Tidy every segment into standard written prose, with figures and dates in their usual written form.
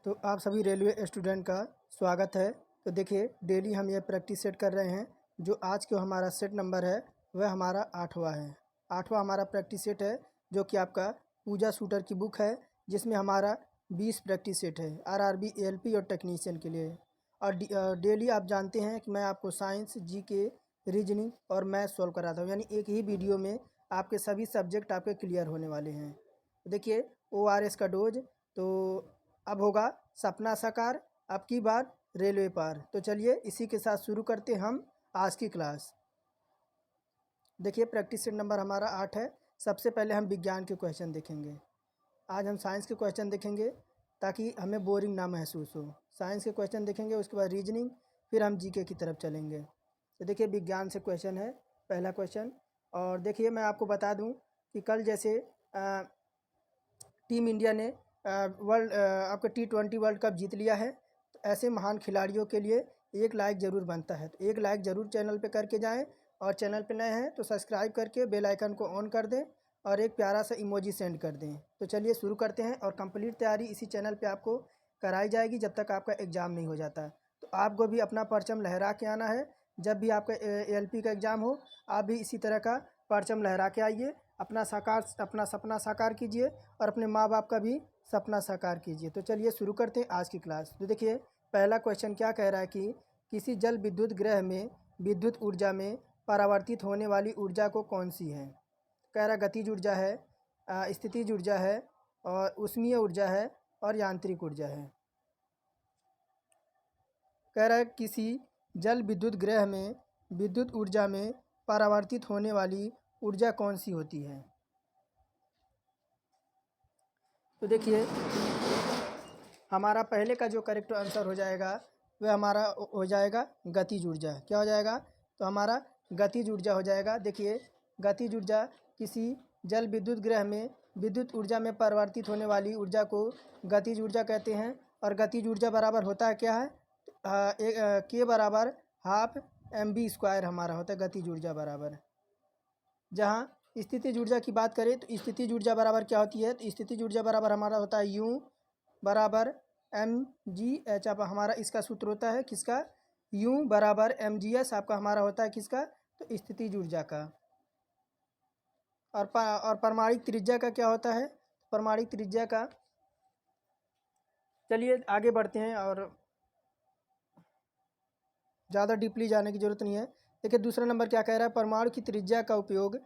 तो आप सभी रेलवे स्टूडेंट का स्वागत है। तो देखिए डेली हम ये प्रैक्टिस सेट कर रहे हैं। जो आज का हमारा सेट नंबर है वह हमारा 8वां है। 8वां हमारा प्रैक्टिस सेट है जो कि आपका पूजा शूटर की बुक है, जिसमें हमारा 20 प्रैक्टिस सेट है आरआरबी, एएलपी और टेक्नीशियन के लिए। और डेली आप जानते हैं कि मैं आपको साइंस, जीके, रीजनिंग और मैथ सॉल्व कराता हूँ, यानी एक ही वीडियो में आपके सभी सब्जेक्ट आपके क्लियर होने वाले हैं। देखिए ओआरएस का डोज तो अब होगा सपना साकार, अब की बार रेलवे पार। तो चलिए इसी के साथ शुरू करते हैं हम आज की क्लास। देखिए प्रैक्टिस सेट नंबर हमारा 8 है। सबसे पहले हम विज्ञान के क्वेश्चन देखेंगे। आज हम साइंस के क्वेश्चन देखेंगे ताकि हमें बोरिंग ना महसूस हो। साइंस के क्वेश्चन देखेंगे, उसके बाद रीजनिंग, फिर हम जीके की तरफ चलेंगे। तो देखिए विज्ञान से क्वेश्चन है पहला क्वेश्चन। और देखिए मैं आपको बता दूं कि कल जैसे टीम इंडिया ने आपका T20 वर्ल्ड कप जीत लिया है, तो ऐसे महान खिलाड़ियों के लिए एक लाइक ज़रूर बनता है। तो एक लाइक ज़रूर चैनल पे करके जाएं, और चैनल पे नए हैं तो सब्सक्राइब करके बेल आइकन को ऑन कर दें और एक प्यारा सा इमोजी सेंड कर दें। तो चलिए शुरू करते हैं। और कंप्लीट तैयारी इसी चैनल पे आपको कराई जाएगी जब तक आपका एग्ज़ाम नहीं हो जाता। तो आपको भी अपना परचम लहरा के आना है। जब भी आपका एएलपी का एग्ज़ाम हो, आप भी इसी तरह का परचम लहरा के आइए। अपना सपना साकार कीजिए और अपने माँ बाप का भी सपना साकार कीजिए। तो चलिए शुरू करते हैं आज की क्लास। तो देखिए पहला क्वेश्चन क्या कह रहा है कि किसी जल विद्युत ग्रह में विद्युत ऊर्जा में परावर्तित होने वाली ऊर्जा को कौन सी है। कह रहा है गतिज ऊर्जा है, स्थितिज ऊर्जा है, और ऊष्मीय ऊर्जा है, और यांत्रिक ऊर्जा है। कह रहा है किसी जल विद्युत ग्रह में विद्युत ऊर्जा में परावर्तित होने वाली ऊर्जा कौन सी होती है। तो देखिए हमारा पहले का जो करेक्ट आंसर हो जाएगा वह हमारा हो जाएगा गतिज ऊर्जा। क्या हो जाएगा? तो हमारा गतिज ऊर्जा हो जाएगा। देखिए गतिज ऊर्जा किसी जल विद्युत ग्रह में विद्युत ऊर्जा में परिवर्तित होने वाली ऊर्जा को गतिज ऊर्जा कहते हैं। और गतिज ऊर्जा बराबर होता है क्या है? के बराबर हाफ mv² हमारा होता है गतिज ऊर्जा बराबर। जहाँ स्थितिज ऊर्जा की बात करें तो स्थितिज ऊर्जा बराबर क्या होती है? तो स्थितिज ऊर्जा बराबर हमारा होता है U बराबर mgh। अब हमारा इसका सूत्र होता है किसका? U बराबर mgs आपका हमारा होता है किसका? तो स्थितिज ऊर्जा का। और परमाणिक त्रिज्या का क्या होता है? परमाणिक त्रिज्या का, चलिए आगे बढ़ते हैं और ज़्यादा डीपली जाने की ज़रूरत नहीं है। देखिए दूसरा नंबर क्या कह रहा है? परमाणु की त्रिज्या का उपयोग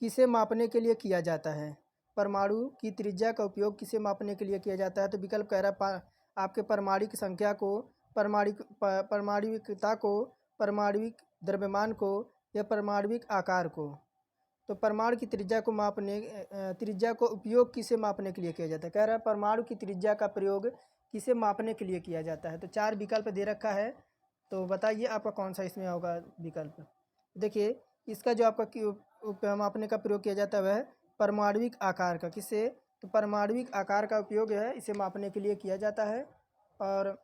किसे मापने के लिए किया जाता है। परमाणु की त्रिज्या का उपयोग किसे मापने के लिए किया जाता है? तो विकल्प कह रहा है आपके परमाणुक संख्या को, परमाणुकता को, परमाणुक द्रव्यमान को, या परमाणुक आकार को। तो परमाणु की त्रिज्या को त्रिज्या को उपयोग किसे मापने के लिए किया जाता है? कह रहा है परमाणु की त्रिज्या का प्रयोग किसे मापने के लिए किया जाता है। तो 4 विकल्प दे रखा है, तो बताइए आपका कौन सा इसमें होगा विकल्प। देखिए इसका जो आपका मापने का प्रयोग किया जाता है वह परमाणुक आकार का। किससे? तो परमाणुक आकार का उपयोग है इसे मापने के लिए किया जाता है। और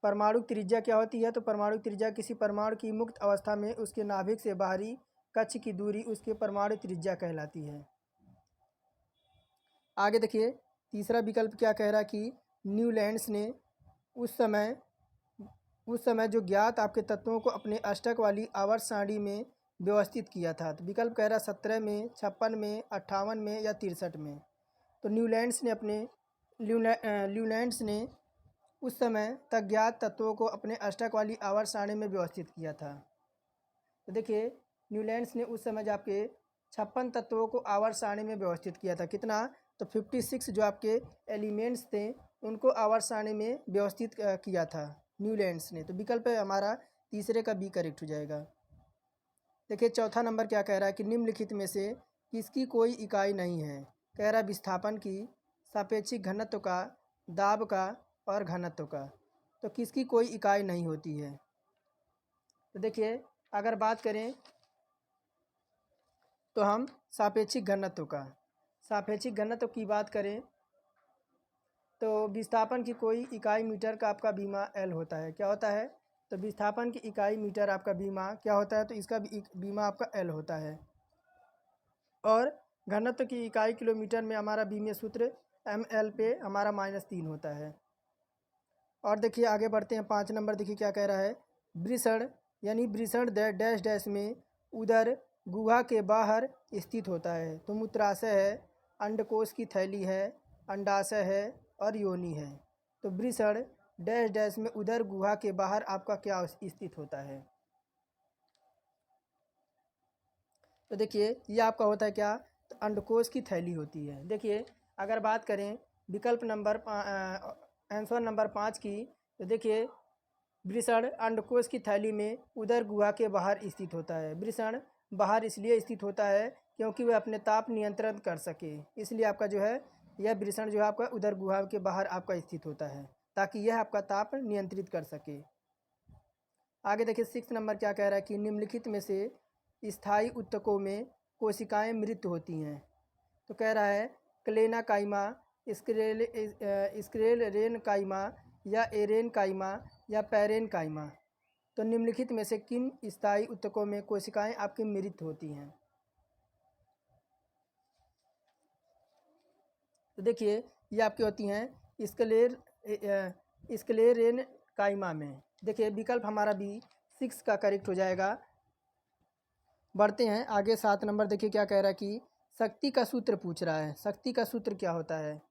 परमाणु त्रिज्या क्या होती है? तो परमाणु त्रिज्या किसी परमाणु की मुक्त अवस्था में उसके नाभिक से बाहरी कक्ष की दूरी उसके परमाणु त्रिज्या कहलाती है। आगे देखिए तीसरा विकल्प क्या कह रहा है कि न्यूलैंड्स ने उस समय जो ज्ञात आपके तत्वों को अपने अष्टक वाली आवर्त सारणी में व्यवस्थित किया था। तो विकल्प कह रहा है 17 में, 56 में, 58 में, या 63 में। तो न्यूलैंड्स ने उस समय तक ज्ञात तत्वों को अपने अष्टक वाली आवर्त सारणी में व्यवस्थित किया था। तो देखिए न्यूलैंड्स ने उस समय जो आपके 56 तत्वों को आवर्त सारणी में व्यवस्थित किया था। कितना? तो 56 जो आपके एलिमेंट्स थे उनको आवर्त सारणी में व्यवस्थित किया था न्यूलैंड्स ने। तो विकल्प हमारा तीसरे का बी करेक्ट हो जाएगा। देखिए चौथा नंबर क्या कह रहा है कि निम्नलिखित में से किसकी कोई इकाई नहीं है। कह रहा है विस्थापन की, सापेक्षिक घनत्व का, दाब का, और घनत्व का। तो किसकी कोई इकाई नहीं होती है? तो देखिए अगर बात करें तो हम सापेक्षिक घनत्व की बात करें तो विस्थापन की कोई इकाई मीटर का आपका बीमा L होता है। क्या होता है? तो विस्थापन की इकाई मीटर आपका बीमा क्या होता है? तो इसका बीमा आपका L होता है। और घनत्व की इकाई किलोमीटर में हमारा बीमीय सूत्र ml पे हमारा -3 होता है। और देखिए आगे बढ़ते हैं, 5 नंबर देखिए क्या कह रहा है। वृषण यानी वृषण डैश डैश में उदर गुहा के बाहर स्थित होता है। तो मूत्राशय है, अंडकोश की थैली है, अंडाशय है और योनि है। तो वृषण डैश डैश में उदर गुहा के बाहर आपका क्या स्थित होता है। तो देखिए ये आपका होता है क्या, तो अंडकोश की थैली होती है। देखिए अगर बात करें विकल्प नंबर आंसर नंबर 5 की, तो देखिए वृषण अंडकोश की थैली में उदर गुहा के बाहर स्थित होता है। वृषण बाहर इसलिए स्थित होता है क्योंकि वह अपने ताप नियंत्रण कर सके, इसलिए आपका जो है यह वृषण जो है आपका उदर गुहा के बाहर आपका स्थित होता है, ताकि यह आपका ताप नियंत्रित कर सके। आगे देखिए 6 नंबर क्या कह रहा है कि निम्नलिखित में से स्थायी उत्तकों में कोशिकाएं मृत होती हैं। तो कह रहा है क्लेना काइमा, स्क्रेल रेन काइमा या एरेन काइमा या पैरेन काइमा। तो निम्नलिखित में से किन स्थायी उत्तकों में कोशिकाएं आपकी मृत होती हैं। तो देखिए ये आपकी होती हैं स्क्लेरेन काइमा में। देखिए विकल्प हमारा बी 6 का करेक्ट हो जाएगा। बढ़ते हैं आगे 7 नंबर देखिए क्या कह रहा है कि शक्ति का सूत्र पूछ रहा है। शक्ति का सूत्र क्या होता है।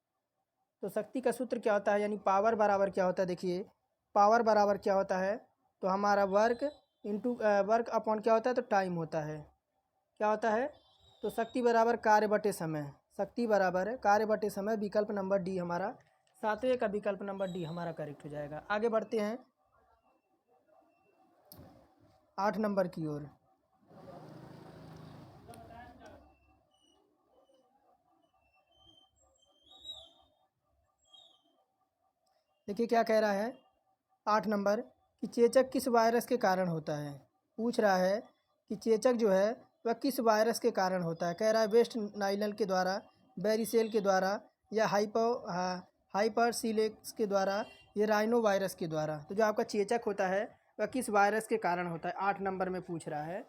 तो शक्ति का सूत्र क्या होता है, यानी पावर बराबर क्या होता है। देखिए पावर बराबर क्या होता है, तो हमारा वर्क इंटू वर्क अपॉन क्या होता है, तो टाइम होता है। क्या होता है, तो शक्ति बराबर कार्य बटे समय। शक्ति बराबर कार्य बटे समय। विकल्प नंबर डी हमारा 7वें का विकल्प नंबर डी हमारा करेक्ट हो जाएगा। आगे बढ़ते हैं 8 नंबर की ओर। देखिए क्या कह रहा है 8 नंबर कि चेचक किस वायरस के कारण होता है। पूछ रहा है कि चेचक जो है वह किस वायरस के कारण होता है। कह रहा है वेस्ट नाइलल के द्वारा, बेरिसेल के द्वारा या हाइपरसिलेक्स के द्वारा या राइनो वायरस के द्वारा। तो जो आपका चेचक होता है वह किस वायरस के कारण होता है, 8 नंबर में पूछ रहा है।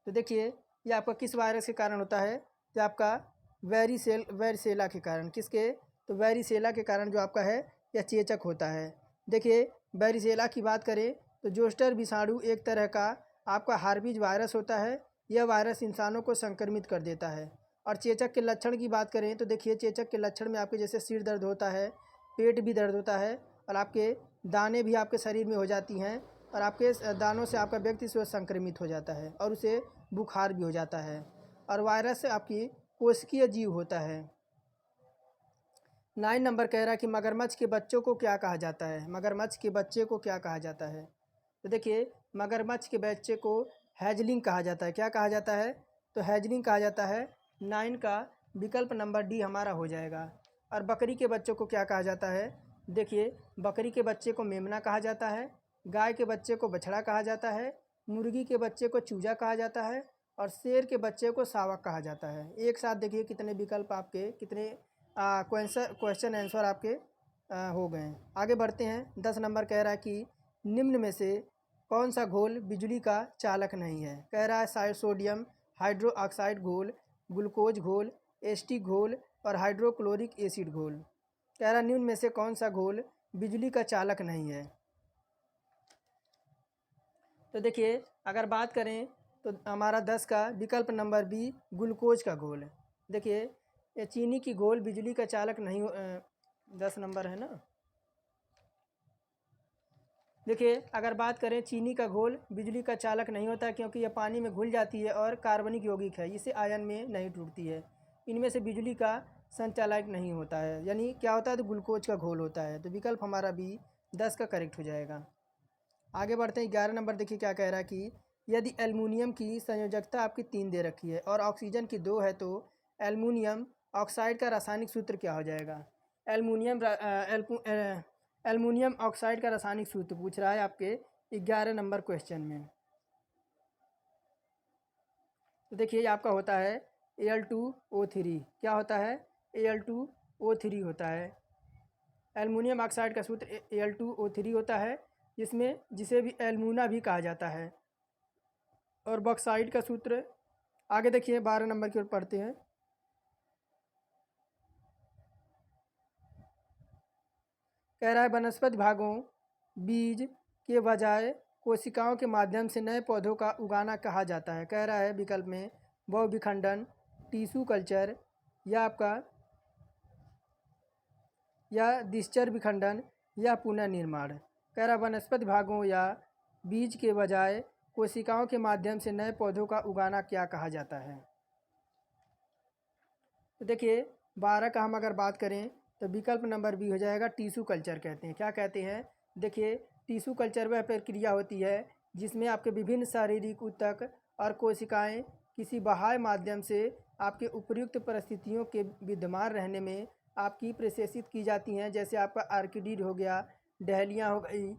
तो देखिए ये आपका किस वायरस के कारण होता है, तो आपका वेरिसेला के कारण। किसके, तो वेरिसेला के कारण जो आपका है यह चेचक होता है। देखिए वेरिसेला की बात करें तो जोस्टर विषाणु एक तरह का आपका हार्बिज वायरस होता है। यह वायरस इंसानों को संक्रमित कर देता है। और चेचक के लक्षण की बात करें तो देखिए चेचक के लक्षण में आपके जैसे सिर दर्द होता है, पेट भी दर्द होता है और आपके दाने भी आपके शरीर में हो जाती हैं और आपके दानों से आपका व्यक्ति स्वयं संक्रमित हो जाता है और उसे बुखार भी हो जाता है। और वायरस आपकी कोशिकीय जीव होता है। 9 नंबर कह रहा है कि मगरमच्छ के बच्चों को क्या कहा जाता है। मगरमच्छ के बच्चे को क्या कहा जाता है। तो देखिए मगरमच्छ के बच्चे को हैजलिंग कहा जाता है। क्या कहा जाता है, तो हैजलिंग कहा जाता है। 9 का विकल्प नंबर डी हमारा हो जाएगा। और बकरी के बच्चों को क्या कहा जाता है। देखिए बकरी के बच्चे को मेमना कहा जाता है, गाय के बच्चे को बछड़ा कहा जाता है, मुर्गी के बच्चे को चूजा कहा जाता है और शेर के बच्चे को सावक कहा जाता है। एक साथ देखिए कितने विकल्प आपके, कितने क्वेश्चन आंसर आपके हो गए हैं। आगे बढ़ते हैं 10 नंबर कह रहा है कि निम्न में से कौन सा घोल बिजली का चालक नहीं है। कह रहा है सोडियम हाइड्रोक्साइड घोल, ग्लूकोज घोल, एस्टिक घोल और हाइड्रोक्लोरिक एसिड घोल। कह रहा है निम्न में से कौन सा घोल बिजली का चालक नहीं है। तो देखिए अगर बात करें तो हमारा 10 का विकल्प नंबर बी ग्लूकोज का घोल है। देखिए ये चीनी की घोल बिजली का चालक नहीं 10 नंबर है ना। देखिए अगर बात करें चीनी का घोल बिजली का चालक नहीं होता क्योंकि यह पानी में घुल जाती है और कार्बनिक यौगिक है, इसे आयन में नहीं टूटती है। इनमें से बिजली का संचालक नहीं होता है, यानी क्या होता है, तो ग्लूकोज का घोल होता है। तो विकल्प हमारा बी 10 का करेक्ट हो जाएगा। आगे बढ़ते हैं 11 नंबर देखिए क्या कह रहा है कि यदि एल्युमिनियम की संयोजकता आपकी 3 दे रखी है और ऑक्सीजन की 2 है तो एल्युमिनियम ऑक्साइड का रासायनिक सूत्र क्या हो जाएगा। एल्युमिनियम ऑक्साइड का रासायनिक सूत्र पूछ रहा है आपके 11 नंबर क्वेश्चन में। तो देखिए आपका होता है Al2O3। क्या होता है, Al2O3 होता है। एल्युमिनियम ऑक्साइड का सूत्र Al2O3 होता है, जिसे भी एल्यूमिना भी कहा जाता है। और बॉक्साइड का सूत्र आगे देखिए 12 नंबर की ओर पढ़ते हैं। कह रहा है वनस्पति भागों बीज के बजाय कोशिकाओं के माध्यम से नए पौधों का उगाना कहा जाता है। कह रहा है विकल्प में बहुविखंडन, टिश्यू कल्चर या आपका या दिश्चर विखंडन या पुनर्निर्माण। कह रहा वनस्पति भागों या बीज के बजाय कोशिकाओं के माध्यम से नए पौधों का उगाना क्या कहा जाता है। तो देखिए 12 का हम अगर बात करें तो विकल्प नंबर बी हो जाएगा, टिश्यू कल्चर कहते हैं। क्या कहते हैं, देखिए टिश्यू कल्चर वह प्रक्रिया होती है जिसमें आपके विभिन्न शारीरिक ऊतक और कोशिकाएं किसी बाह्य माध्यम से आपके उपयुक्त परिस्थितियों के विद्यमान रहने में आपकी प्रशेषित की जाती हैं। जैसे आपका आर्किड हो गया, डहलियाँ हो गई,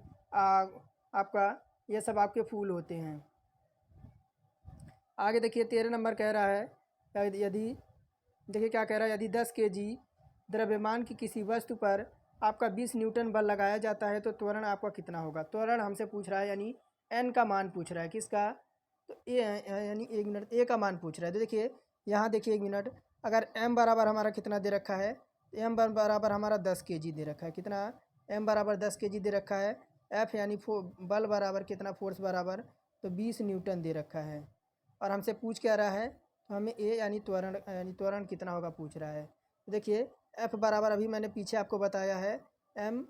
आपका ये सब आपके फूल होते हैं। आगे देखिए 13 नंबर कह रहा है यदि देखिए क्या कह रहा है, यदि 10 केजी द्रव्यमान की किसी वस्तु पर आपका 20 न्यूटन बल लगाया जाता है तो त्वरण आपका कितना होगा। त्वरण हमसे पूछ रहा है, यानी एन का मान पूछ रहा है। किसका, तो ए यानी 1 मिनट ए का मान पूछ रहा है। तो देखिए यहाँ देखिए 1 मिनट, अगर एम बराबर हमारा कितना दे रखा है, एम बराबर हमारा 10 केजी दे रखा है। कितना, एम बराबर 10 केजी दे रखा है। एफ यानी बल बराबर कितना, फोर्स बराबर तो 20 न्यूटन दे रखा है। और हमसे पूछ क्या रहा है, तो हमें ए यानी त्वरण कितना होगा पूछ रहा है। तो देखिए एफ बराबर अभी मैंने पीछे आपको बताया है, एम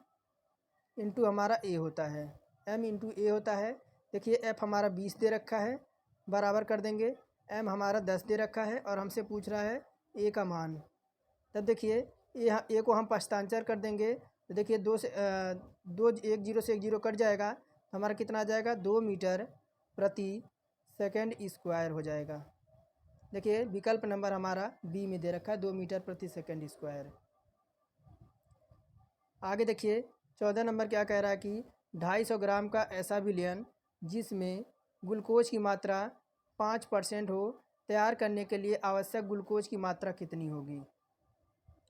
इंटू हमारा ए होता है, एम इंटू ए होता है। देखिए एफ हमारा 20 दे रखा है, बराबर कर देंगे एम हमारा 10 दे रखा है और हमसे पूछ रहा है ए का मान। तब देखिए ए को हम पश्चांतर कर देंगे तो देखिए 2 से 1 जीरो से 1 जीरो कट जाएगा तो हमारा कितना आ जाएगा, 2 मीटर प्रति सेकंड स्क्वायर हो जाएगा। देखिए विकल्प नंबर हमारा बी में दे रखा है, 2 मीटर प्रति सेकंड स्क्वायर। आगे देखिए 14 नंबर क्या कह रहा है कि 250 ग्राम का ऐसा विलयन जिसमें ग्लूकोज की मात्रा 5% हो, तैयार करने के लिए आवश्यक ग्लूकोज की मात्रा कितनी होगी।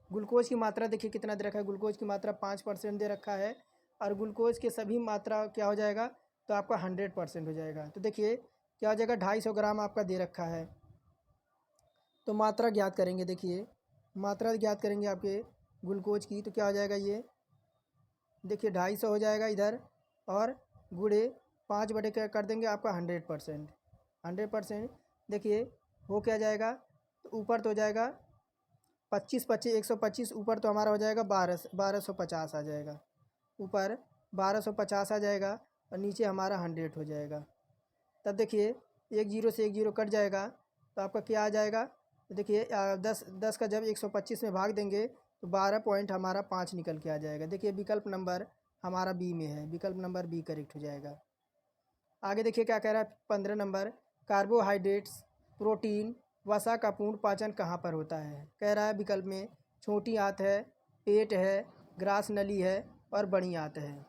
ग्लूकोज की मात्रा देखिए कितना दे रखा है, ग्लूकोज की मात्रा 5% दे रखा है और ग्लूकोज के सभी मात्रा क्या हो जाएगा, तो आपका 100% हो जाएगा। तो देखिए क्या हो जाएगा, 250 ग्राम आपका दे रखा है, तो मात्रा ज्ञात करेंगे। देखिए मात्रा ज्ञात करेंगे आपके ग्लूकोज की, तो क्या हो जाएगा, ये देखिए 250 हो जाएगा इधर और गुणे 5 बटे क्या कर देंगे आपका 100%। 100% देखिए हो क्या जाएगा, तो ऊपर तो हो जाएगा 25 25 125, ऊपर तो हमारा हो जाएगा 1250 आ जाएगा, ऊपर 1250 आ जाएगा और नीचे हमारा 100 हो जाएगा। तब देखिए 1 जीरो से 1 जीरो कट जाएगा तो आपका क्या आ जाएगा, तो देखिए 10 का जब 125 में भाग देंगे तो 12 पॉइंट हमारा 5 निकल के आ जाएगा। देखिए विकल्प नंबर हमारा बी में है, विकल्प नंबर बी करेक्ट हो जाएगा। आगे देखिए क्या कह रहा है 15 नंबर, कार्बोहाइड्रेट्स, प्रोटीन, वसा का पूर्ण पाचन कहाँ पर होता है। कह रहा है विकल्प में छोटी आंत है, पेट है, ग्रास नली है और बड़ी आंत है।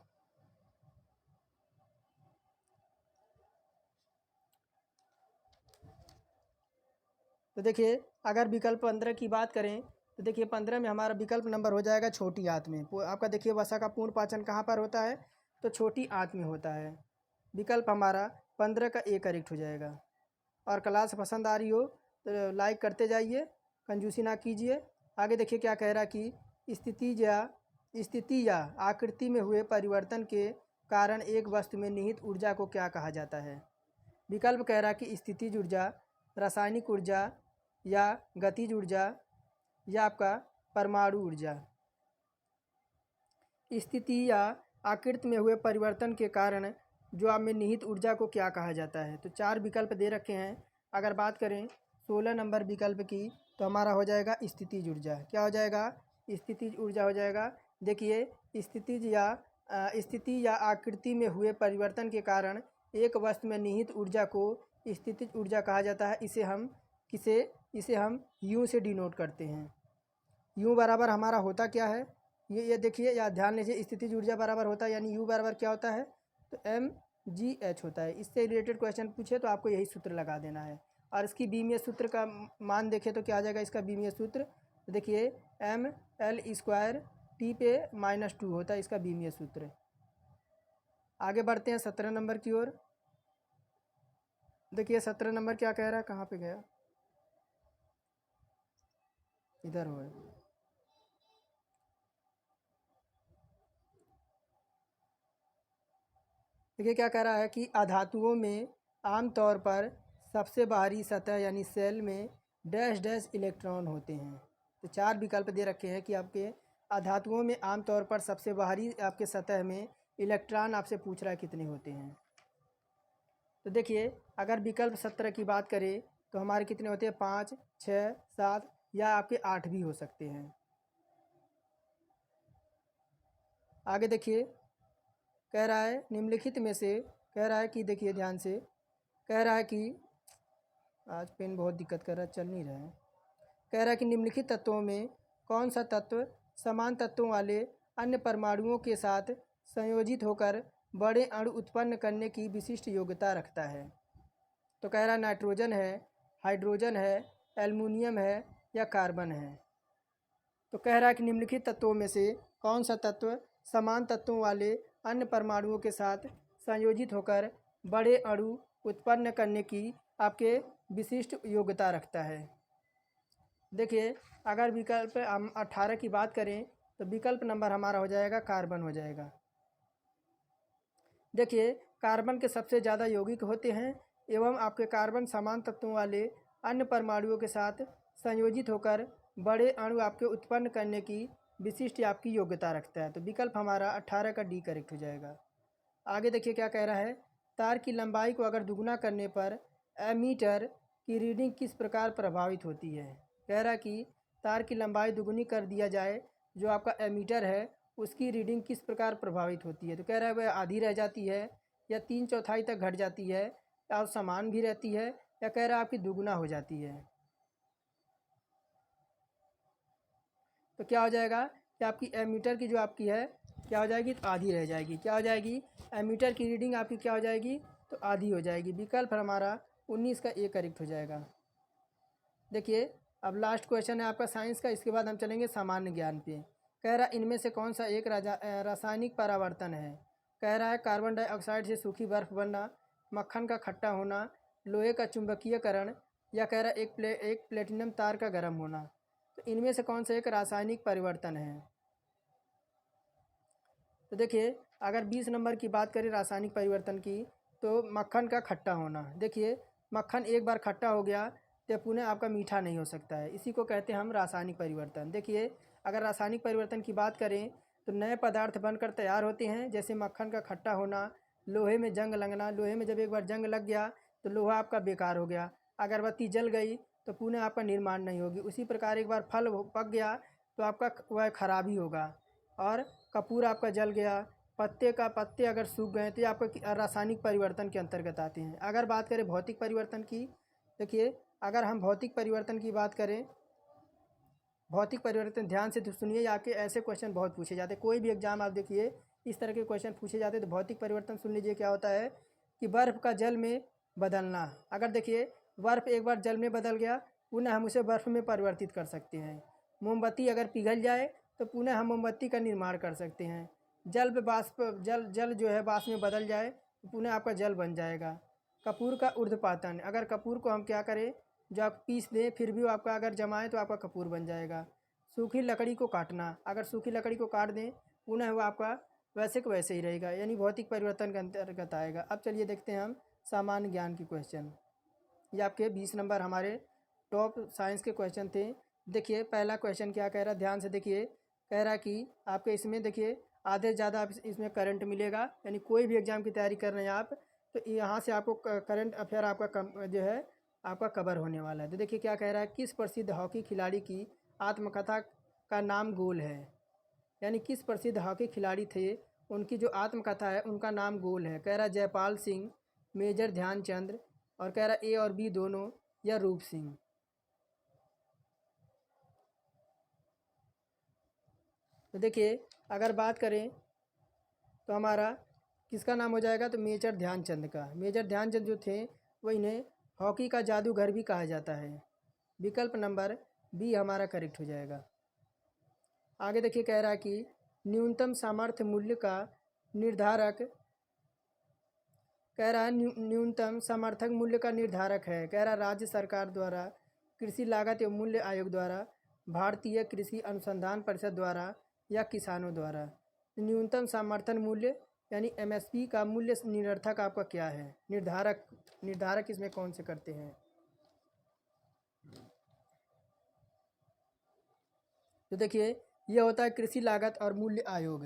तो देखिए अगर विकल्प 15 की बात करें तो देखिए 15 में हमारा विकल्प नंबर हो जाएगा छोटी आंत में। आपका देखिए वसा का पूर्ण पाचन कहाँ पर होता है, तो छोटी आंत में होता है। विकल्प हमारा 15 का ए करेक्ट हो जाएगा। और क्लास पसंद आ रही हो तो लाइक करते जाइए, कंजूसी ना कीजिए। आगे देखिए क्या कह रहा है कि स्थिति या आकृति में हुए परिवर्तन के कारण एक वस्तु में निहित ऊर्जा को क्या कहा जाता है। विकल्प कह रहा है कि स्थितिज ऊर्जा, रासायनिक ऊर्जा या गतिज ऊर्जा या आपका परमाणु ऊर्जा। स्थिति या आकृति में हुए परिवर्तन के कारण जो आप में निहित ऊर्जा को क्या कहा जाता है। तो 4 विकल्प दे रखे हैं। अगर बात करें 16 नंबर विकल्प की तो हमारा हो जाएगा स्थितिज ऊर्जा। क्या हो जाएगा, स्थितिज ऊर्जा हो जाएगा। देखिए स्थिति या आकृति में हुए परिवर्तन के कारण एक वस्तु में निहित ऊर्जा को स्थितिज ऊर्जा कहा जाता है। इसे हम यू से डिनोट करते हैं। यू बराबर हमारा होता क्या है, ये देखिए या ध्यान लीजिए, स्थितिज ऊर्जा बराबर होता है यानी यू बराबर क्या होता है, तो mgh होता है। इससे रिलेटेड क्वेश्चन पूछे तो आपको यही सूत्र लगा देना है। और इसकी बीमीय सूत्र का मान देखें तो क्या आ जाएगा इसका बीमीय सूत्र, तो देखिए ml² t पे -2 होता है इसका बीमीय सूत्र। आगे बढ़ते हैं 17 नंबर की ओर। देखिए 17 नंबर क्या कह रहा है, कहाँ पे गया, इधर हो। देखिए क्या कह रहा है कि अधातुओं में आमतौर पर सबसे बाहरी सतह यानी सेल में डैश डैश इलेक्ट्रॉन होते हैं। तो 4 विकल्प दे रखे हैं कि आपके अधातुओं में आमतौर पर सबसे बाहरी आपके सतह में इलेक्ट्रॉन आपसे पूछ रहा है कितने होते हैं। तो देखिए अगर विकल्प 17 की बात करें तो हमारे कितने होते हैं, 5, 6, 7 या आपके 8 भी हो सकते हैं। आगे देखिए कह रहा है निम्नलिखित में से, कह रहा है कि देखिए ध्यान से, कह रहा है कि आज पेन बहुत दिक्कत कर रहा है, चल नहीं रहा है। कह रहा है कि निम्नलिखित तत्वों में कौन सा तत्व समान तत्वों वाले अन्य परमाणुओं के साथ संयोजित होकर बड़े अणु उत्पन्न करने की विशिष्ट योग्यता रखता है। तो कह रहा है नाइट्रोजन है, हाइड्रोजन है, एल्युमिनियम है या कार्बन है। तो कह रहा है कि निम्नलिखित तत्वों में से कौन सा तत्व समान तत्वों वाले अन्य परमाणुओं के साथ संयोजित होकर बड़े अणु उत्पन्न करने की आपके विशिष्ट योग्यता रखता है। देखिए अगर विकल्प हम 18 की बात करें तो विकल्प नंबर हमारा हो जाएगा कार्बन हो जाएगा। देखिए कार्बन के सबसे ज़्यादा यौगिक होते हैं एवं आपके कार्बन समान तत्वों वाले अन्य परमाणुओं के साथ संयोजित होकर बड़े अणु आपके उत्पन्न करने की विशिष्ट आपकी योग्यता रखता है। तो विकल्प हमारा 18 का डी करेक्ट हो जाएगा। आगे देखिए क्या कह रहा है, तार की लंबाई को अगर दुगना करने पर एमीटर की रीडिंग किस प्रकार प्रभावित होती है। कह रहा है कि तार की लंबाई दुगुनी कर दिया जाए, जो आपका एमीटर है उसकी रीडिंग किस प्रकार प्रभावित होती है। तो कह रहा है वह आधी रह जाती है या 3/4 तक घट जाती है या समान भी रहती है या कह रहा है आपकी दुगुना हो जाती है। तो क्या हो जाएगा कि आपकी एमीटर की जो आपकी है क्या हो जाएगी, तो आधी रह जाएगी। क्या हो जाएगी, एमीटर की रीडिंग आपकी क्या हो जाएगी, तो आधी हो जाएगी। विकल्प हमारा 19 का ए करेक्ट हो जाएगा। देखिए अब लास्ट क्वेश्चन है आपका साइंस का, इसके बाद हम चलेंगे सामान्य ज्ञान पे। कह रहा है इनमें से कौन सा एक रासायनिक परावर्तन है। कह रहा है कार्बन डाइऑक्साइड से सूखी बर्फ बनना, मक्खन का खट्टा होना, लोहे का चुंबकीयकरण या कह रहा है एक प्लेटिनम तार का गर्म होना। तो इनमें से कौन सा एक रासायनिक परिवर्तन है। तो देखिए अगर 20 नंबर की बात करें रासायनिक परिवर्तन की तो मक्खन का खट्टा होना। देखिए मक्खन एक बार खट्टा हो गया तो पुनः आपका मीठा नहीं हो सकता है, इसी को कहते हैं हम रासायनिक परिवर्तन। देखिए अगर रासायनिक परिवर्तन की बात करें तो नए पदार्थ बनकर तैयार होते हैं, जैसे मक्खन का खट्टा होना, लोहे में जंग लगना। लोहे में जब एक बार जंग लग गया तो लोहा आपका बेकार हो गया, अगरबत्ती जल गई तो पुनः आपका निर्माण नहीं होगी। उसी प्रकार एक बार फल पक गया तो आपका वह खराब ही होगा। और कपूर आपका जल गया, पत्ते अगर सूख गए तो ये आपका रासायनिक परिवर्तन के अंतर्गत आते हैं। अगर बात करें भौतिक परिवर्तन की, देखिए अगर हम भौतिक परिवर्तन की बात करें, भौतिक परिवर्तन ध्यान से सुनिए, आपके ऐसे क्वेश्चन बहुत पूछे जाते हैं। कोई भी एग्जाम आप देखिए इस तरह के क्वेश्चन पूछे जाते हैं। तो भौतिक परिवर्तन सुन लीजिए क्या होता है कि बर्फ़ का जल में बदलना। अगर देखिए बर्फ़ एक बार जल में बदल गया पुनः हम उसे बर्फ़ में परिवर्तित कर सकते हैं। मोमबत्ती अगर पिघल जाए तो पुनः हम मोमबत्ती का निर्माण कर सकते हैं। जल जो है वाष्प में बदल जाए तो पुनः आपका जल बन जाएगा। कपूर का ऊर्ध्वपातन, अगर कपूर को हम क्या करें, जो आप पीस दें फिर भी वो आपका अगर जमाएँ तो आपका कपूर बन जाएगा। सूखी लकड़ी को काटना, अगर सूखी लकड़ी को काट दें पुनः वो आपका वैसे को वैसे ही रहेगा, यानी भौतिक परिवर्तन के अंतर्गत आएगा। अब चलिए देखते हैं हम सामान्य ज्ञान की क्वेश्चन। ये आपके 20 नंबर हमारे टॉप साइंस के क्वेश्चन थे। देखिए पहला क्वेश्चन क्या कह रहा है, ध्यान से देखिए। कह रहा है कि आपके इसमें देखिए आधे से ज़्यादा आप इसमें करंट मिलेगा, यानी कोई भी एग्ज़ाम की तैयारी कर रहे हैं आप तो यहाँ से आपको करंट अफेयर आपका जो है आपका कवर होने वाला है। तो देखिए क्या कह रहा है, किस प्रसिद्ध हॉकी खिलाड़ी की आत्मकथा का नाम गोल है। यानी किस प्रसिद्ध हॉकी खिलाड़ी थे उनकी जो आत्मकथा है उनका नाम गोल है। कह रहा है जयपाल सिंह, मेजर ध्यानचंद, और कह रहा है ए और बी दोनों, या रूप सिंह। तो देखिए अगर बात करें तो हमारा किसका नाम हो जाएगा, तो मेजर ध्यानचंद का। मेजर ध्यानचंद जो थे वो इन्हें हॉकी का जादूगर भी कहा जाता है। विकल्प नंबर बी हमारा करेक्ट हो जाएगा। आगे देखिए कह रहा है कि न्यूनतम सामर्थ्य मूल्य का निर्धारक, कह रहा है न्यूनतम समर्थक मूल्य का निर्धारक है। कह रहा है राज्य सरकार द्वारा, कृषि लागत एवं मूल्य आयोग द्वारा, भारतीय कृषि अनुसंधान परिषद द्वारा या किसानों द्वारा। न्यूनतम समर्थन मूल्य यानी एमएसपी का मूल्य निरर्थक आपका क्या है, निर्धारक इसमें कौन से करते हैं। तो देखिए ये होता है कृषि लागत और मूल्य आयोग।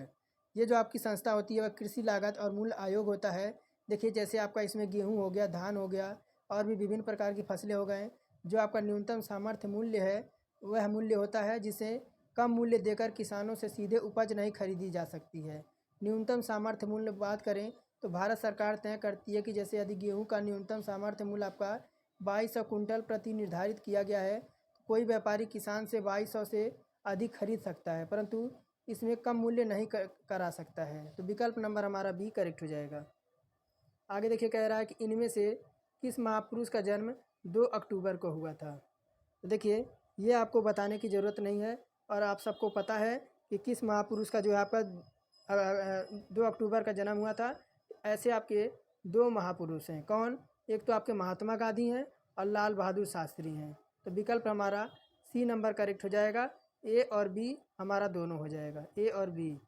ये जो आपकी संस्था होती है वह कृषि लागत और मूल्य आयोग होता है। देखिए जैसे आपका इसमें गेहूँ हो गया, धान हो गया और भी विभिन्न प्रकार की फसलें हो गए, जो आपका न्यूनतम सामर्थ्य मूल्य है वह मूल्य होता है जिसे कम मूल्य देकर किसानों से सीधे उपज नहीं खरीदी जा सकती है। न्यूनतम सामर्थ्य मूल्य बात करें तो भारत सरकार तय करती है कि जैसे यदि गेहूँ का न्यूनतम सामर्थ्य मूल्य आपका 2200 कुंटल प्रति निर्धारित किया गया है, कोई व्यापारी किसान से 2200 से अधिक खरीद सकता है, परंतु इसमें कम मूल्य नहीं करा सकता है। तो विकल्प नंबर हमारा बी करेक्ट हो जाएगा। आगे देखिए कह रहा है कि इनमें से किस महापुरुष का जन्म 2 अक्टूबर को हुआ था। तो देखिए ये आपको बताने की ज़रूरत नहीं है और आप सबको पता है कि किस महापुरुष का जो है आपका 2 अक्टूबर का जन्म हुआ था। ऐसे आपके 2 महापुरुष हैं, कौन, एक तो आपके महात्मा गांधी हैं और लाल बहादुर शास्त्री हैं। तो विकल्प हमारा सी नंबर करेक्ट हो जाएगा। ए और बी हमारा दोनों हो जाएगा, ए और बी।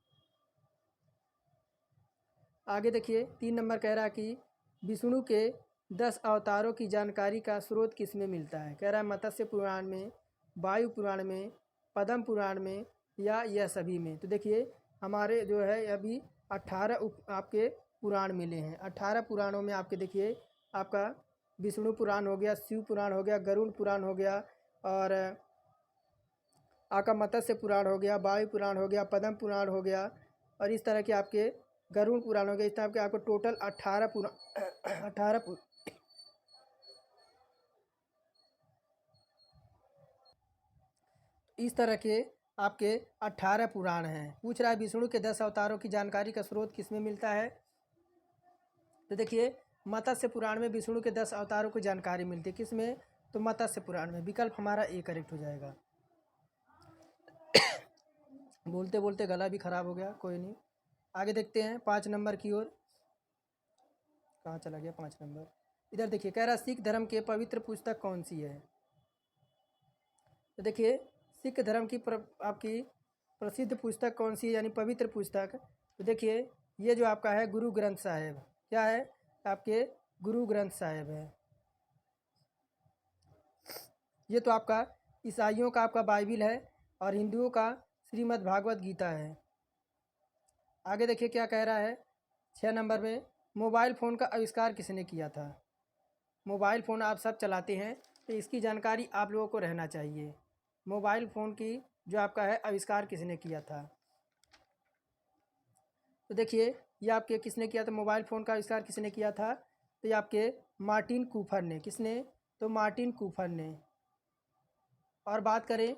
आगे देखिए 3 नंबर कह रहा है कि विष्णु के 10 अवतारों की जानकारी का स्रोत किस में मिलता है। कह रहा है मत्स्य पुराण में, वायु पुराण में, पद्म पुराण में या यह सभी में। तो देखिए हमारे जो है अभी 18 आपके पुराण मिले हैं। 18 पुराणों में आपके देखिए आपका विष्णु पुराण हो गया, शिव पुराण हो गया, गरुड़ पुराण हो गया और आपका मत्स्य पुराण हो गया, वायु पुराण हो गया, पद्म पुराण हो गया और इस तरह के आपके गरुड़ पुराण हो गया। इस तरह के आपको टोटल 18 इस तरह के आपके 18 पुराण हैं। पूछ रहा है विष्णु के 10 अवतारों की जानकारी का स्रोत किसमें मिलता है। तो देखिए मत्स्य पुराण में विष्णु के 10 अवतारों की जानकारी मिलती है, किसमें, तो मत्स्य पुराण में। विकल्प हमारा ए करेक्ट हो जाएगा। बोलते बोलते गला भी खराब हो गया, कोई नहीं। आगे देखते हैं 5 नंबर की ओर। कहाँ चला गया 5 नंबर, इधर देखिए कह रहा सिख धर्म के पवित्र पुस्तक कौन सी है। तो देखिए सिख धर्म की आपकी प्रसिद्ध पुस्तक कौन सी है, यानी पवित्र पुस्तक। तो देखिए ये जो आपका है गुरु ग्रंथ साहिब, क्या है आपके गुरु ग्रंथ साहिब है। ये तो आपका ईसाइयों का आपका बाइबिल है और हिंदुओं का श्रीमद् भागवत गीता है। आगे देखिए क्या कह रहा है 6 नंबर में, मोबाइल फ़ोन का आविष्कार किसने किया था। मोबाइल फ़ोन आप सब चलाते हैं तो इसकी जानकारी आप लोगों को रहना चाहिए। मोबाइल फ़ोन की जो आपका है आविष्कार किसने किया था। तो देखिए ये आपके किसने किया था, मोबाइल फ़ोन का आविष्कार किसने किया था, तो ये आपके मार्टिन कूपर ने। किसने, तो मार्टिन कूपर ने। और बात करें,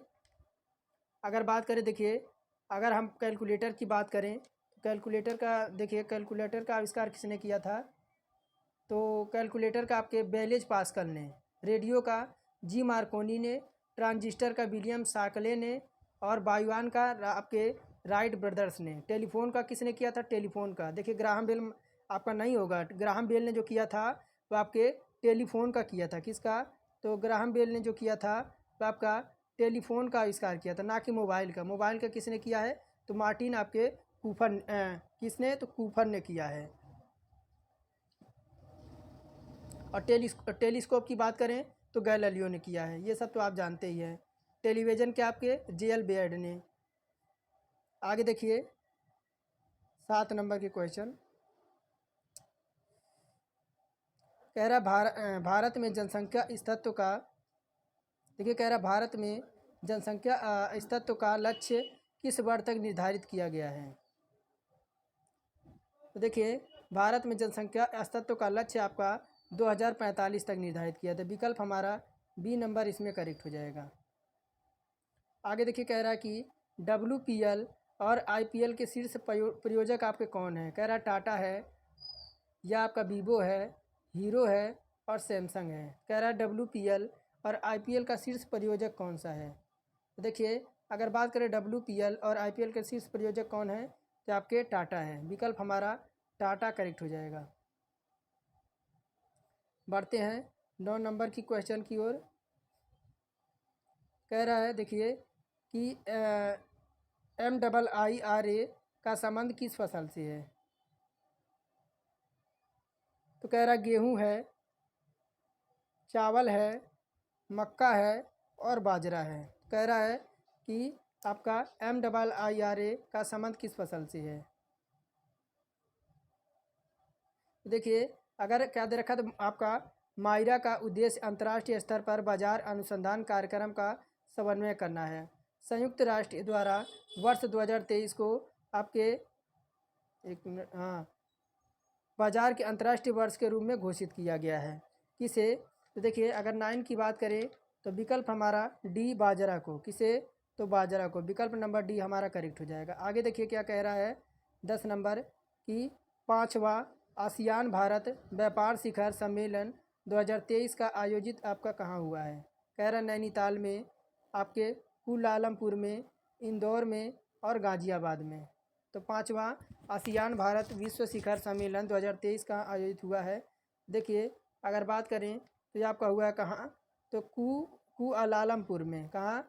अगर बात करें देखिए अगर हम कैलकुलेटर की बात करें तो कैलकुलेटर का देखिए कैलकुलेटर का आविष्कार किसने किया था। तो कैलकुलेटर का आपके बेलेज पास्कल ने, रेडियो का जी मार्कोनी ने, ट्रांजिस्टर का विलियम शाकले ने और वायुयान का आपके राइट ब्रदर्स ने। टेलीफोन का किसने किया था, टेलीफोन का देखिए ग्राहम बेल आपका नहीं होगा, ग्राहम बेल ने जो किया था वो आपके टेलीफोन का किया था। किसका, तो ग्राहम बेल ने जो किया था वो आपका टेलीफोन का आविष्कार किया था, ना कि मोबाइल का। मोबाइल का किसने किया है, तो मार्टिन आपके कूपर किसने, तो कूपर ने किया है। और टेलीस्कोप की बात करें तो गैलीलियो ने किया है। ये सब तो आप जानते ही हैं। टेलीविज़न के आपके जे.एल. बेयर्ड ने। आगे देखिए 7 नंबर के क्वेश्चन कह रहा भारत में जनसंख्या स्थिरत्व का, देखिए कह रहा भारत में जनसंख्या स्थिरत्व का लक्ष्य किस वर्ष तक निर्धारित किया गया है। तो देखिए भारत में जनसंख्या अस्तित्व का लक्ष्य आपका 2045 तक निर्धारित किया था। विकल्प हमारा बी नंबर इसमें करेक्ट हो जाएगा। आगे देखिए कह रहा है कि WPL और IPL के शीर्ष प्रयोजक आपके कौन हैं। कह रहा है टाटा है या आपका वीवो है, हीरो है और सैमसंग है। कह रहा है WPL और IPL का शीर्ष प्रयोजक कौन सा है। तो देखिए अगर बात करें WPL और IPL के शीर्ष प्रयोजक कौन है तो आपके टाटा है। विकल्प हमारा टाटा करेक्ट हो जाएगा। बढ़ते हैं 9 नंबर की क्वेश्चन की ओर। कह रहा है देखिए कि MIIRA का संबंध किस फसल से है। तो कह रहा गेहूँ है, चावल है, मक्का है और बाजरा है। कह रहा है कि आपका MIIRA का संबंध किस फसल से है। देखिए अगर क्या दे रखा तो आपका मायरा का उद्देश्य अंतर्राष्ट्रीय स्तर पर बाजार अनुसंधान कार्यक्रम का समन्वय करना है। संयुक्त राष्ट्र द्वारा वर्ष 2023 को आपके एक मिनट, हाँ, बाजार के अंतर्राष्ट्रीय वर्ष के रूप में घोषित किया गया है। किसे, तो देखिए अगर 9 की बात करें तो विकल्प हमारा डी बाजरा को, किसे, तो बाजरा को, विकल्प नंबर डी हमारा करेक्ट हो जाएगा। आगे देखिए क्या कह रहा है 10 नंबर की 5वां आसियान भारत व्यापार शिखर सम्मेलन 2023 का आयोजित आपका कहाँ हुआ है। कह रहा नैनीताल में, आपके कुलालमपुर में, इंदौर में और गाज़ियाबाद में। तो 5वां आसियान भारत विश्व शिखर सम्मेलन 2023 कहाँ आयोजित हुआ है। देखिए अगर बात करें तो ये आपका हुआ है कहाँ, तो कुआलालमपुर में। कहाँ,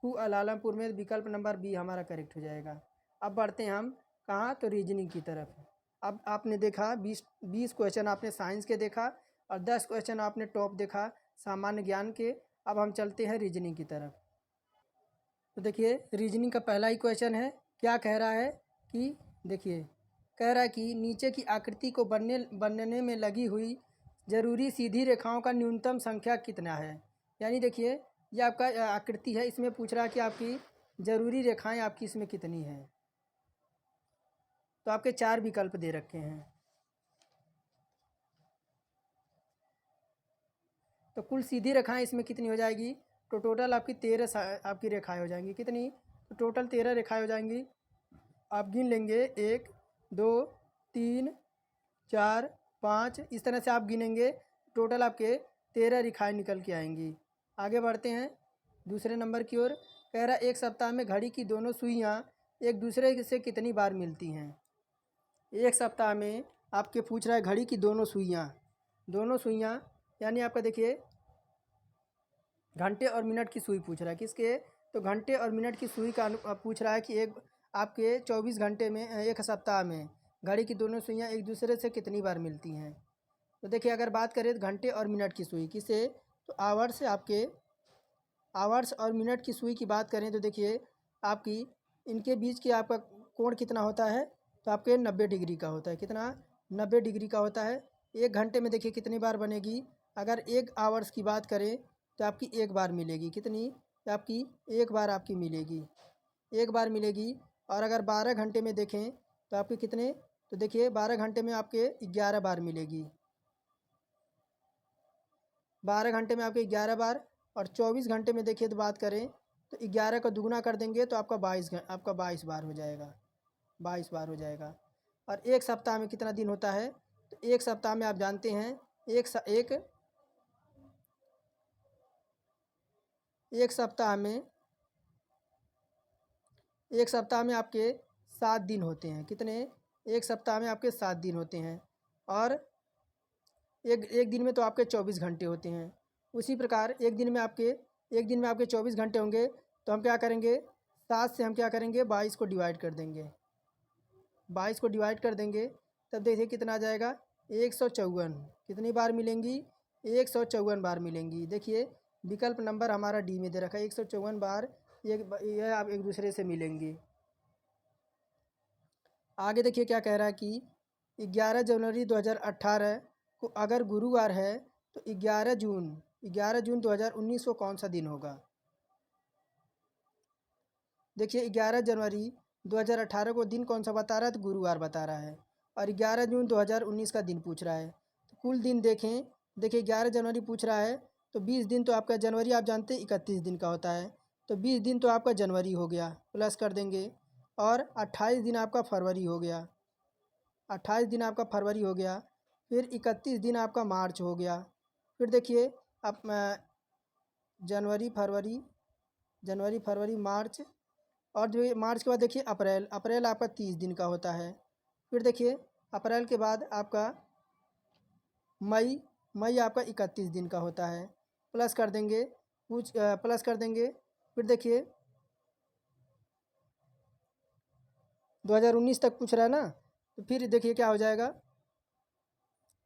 कुआलालमपुर में, विकल्प नंबर बी हमारा करेक्ट हो जाएगा। अब बढ़ते हैं हम कहाँ, तो रीजनिंग की तरफ। अब आपने देखा 20 क्वेश्चन आपने साइंस के देखा और 10 क्वेश्चन आपने टॉप देखा सामान्य ज्ञान के। अब हम चलते हैं रीजनिंग की तरफ। तो देखिए रीजनिंग का पहला ही क्वेश्चन है, क्या कह रहा है कि देखिए कह रहा है कि नीचे की आकृति को बनने में लगी हुई जरूरी सीधी रेखाओं का न्यूनतम संख्या कितना है। यानी देखिए ये आपका आकृति है, इसमें पूछ रहा है कि आपकी ज़रूरी रेखाएं आपकी इसमें कितनी हैं। तो आपके 4 विकल्प दे रखे हैं। तो कुल सीधी रेखाएं इसमें कितनी हो जाएगी, तो टोटल आपकी 13 आपकी रेखाएं हो जाएंगी। कितनी, तो टोटल 13 रेखाएं हो जाएंगी। आप गिन लेंगे 1 2 3 4 5, इस तरह से आप गिनेंगे, टोटल आपके 13 रेखाएं निकल के आएंगी। आगे बढ़ते हैं दूसरे नंबर की ओर। कह रहा एक सप्ताह में घड़ी की दोनों सुइयां एक दूसरे से कितनी बार मिलती हैं। एक सप्ताह में आपके पूछ रहा है घड़ी की दोनों सुइयां यानी आपका देखिए घंटे और मिनट की सुई पूछ रहा है, किसके, तो घंटे और मिनट की सुई का पूछ रहा है कि एक आपके 24 घंटे में, एक सप्ताह में घड़ी की दोनों सुइयां एक दूसरे से कितनी बार मिलती हैं। तो देखिए अगर बात करें तो घंटे और मिनट की सुई, किसे, तो आवर्स, आपके आवर्स और मिनट की सुई की बात करें तो देखिए आपकी इनके बीच की आपका कोण कितना होता है, तो आपके 90 डिग्री का होता है। कितना, 90 डिग्री का होता है। एक घंटे में देखिए कितनी बार बनेगी, अगर एक आवर्स की बात करें तो आपकी एक बार मिलेगी। कितनी, तो आपकी एक बार आपकी मिलेगी, एक बार मिलेगी। और अगर 12 घंटे में देखें तो आपके कितने, तो देखिए 12 घंटे में आपके 11 बार मिलेगी, 12 घंटे में आपके 11 बार। और 24 घंटे में देखिए तो बात करें तो 11 का दुगुना कर देंगे तो आपका 22 बार हो जाएगा, 22 बार हो जाएगा। और एक सप्ताह में कितना दिन होता है, तो एक सप्ताह में आप जानते हैं एक सप्ताह में, एक सप्ताह में आपके 7 दिन होते हैं। कितने, एक सप्ताह में आपके 7 दिन होते हैं। और एक एक दिन में तो आपके 24 घंटे होते हैं। उसी प्रकार एक दिन में आपके 24 घंटे होंगे तो हम क्या करेंगे, 7 से हम क्या करेंगे 22 को डिवाइड कर देंगे, 22 को डिवाइड कर देंगे तब देखिए कितना आ जाएगा 154। कितनी बार मिलेंगी, 154 बार मिलेंगी। देखिए विकल्प नंबर हमारा डी में दे रखा है, 154 बार ये आप एक दूसरे से मिलेंगी। आगे देखिए क्या कह रहा है कि 11 जनवरी 2018 को अगर गुरुवार है तो 11 जून 2019 को कौन सा दिन होगा। देखिए 11 जनवरी 2018 को दिन कौन सा बता रहा है, तो गुरुवार बता रहा है। और 11 जून 2019 का दिन पूछ रहा है। तो कुल दिन देखें, देखिए 11 जनवरी पूछ रहा है तो 20 दिन तो आपका, जनवरी आप जानते हैं 31 दिन का होता है, तो 20 दिन तो आपका जनवरी हो गया, प्लस कर देंगे। और 28 दिन आपका फरवरी हो गया, 28 दिन आपका फरवरी हो गया। फिर 31 दिन आपका मार्च हो गया। फिर देखिए आप जनवरी फरवरी मार्च, और जो ये मार्च के बाद देखिए अप्रैल आपका 30 दिन का होता है। फिर देखिए अप्रैल के बाद आपका मई आपका 31 दिन का होता है, प्लस कर देंगे प्लस कर देंगे। फिर देखिए 2019 तक पूछ रहा है ना, तो फिर देखिए क्या हो जाएगा,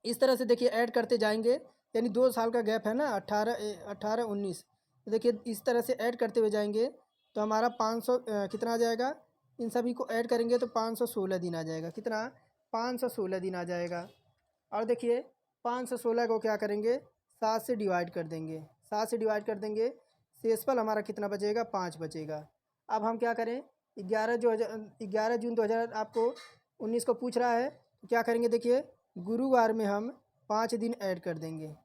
इस तरह से देखिए ऐड करते जाएंगे, यानी 2 साल का गैप है ना, 18 19। तो देखिए इस तरह से ऐड करते हुए जाएंगे तो हमारा 500 कितना आ जाएगा, इन सभी को ऐड करेंगे तो 516 दिन आ जाएगा। कितना, 516 दिन आ जाएगा। और देखिए 516 को क्या करेंगे, 7 से डिवाइड कर देंगे, 7 से डिवाइड कर देंगे, शेषफल हमारा कितना बचेगा, 5 बचेगा। अब हम क्या करें, 11 जून 2000 आपको 19 को पूछ रहा है, तो क्या करेंगे, देखिए गुरुवार में हम 5 दिन ऐड कर देंगे,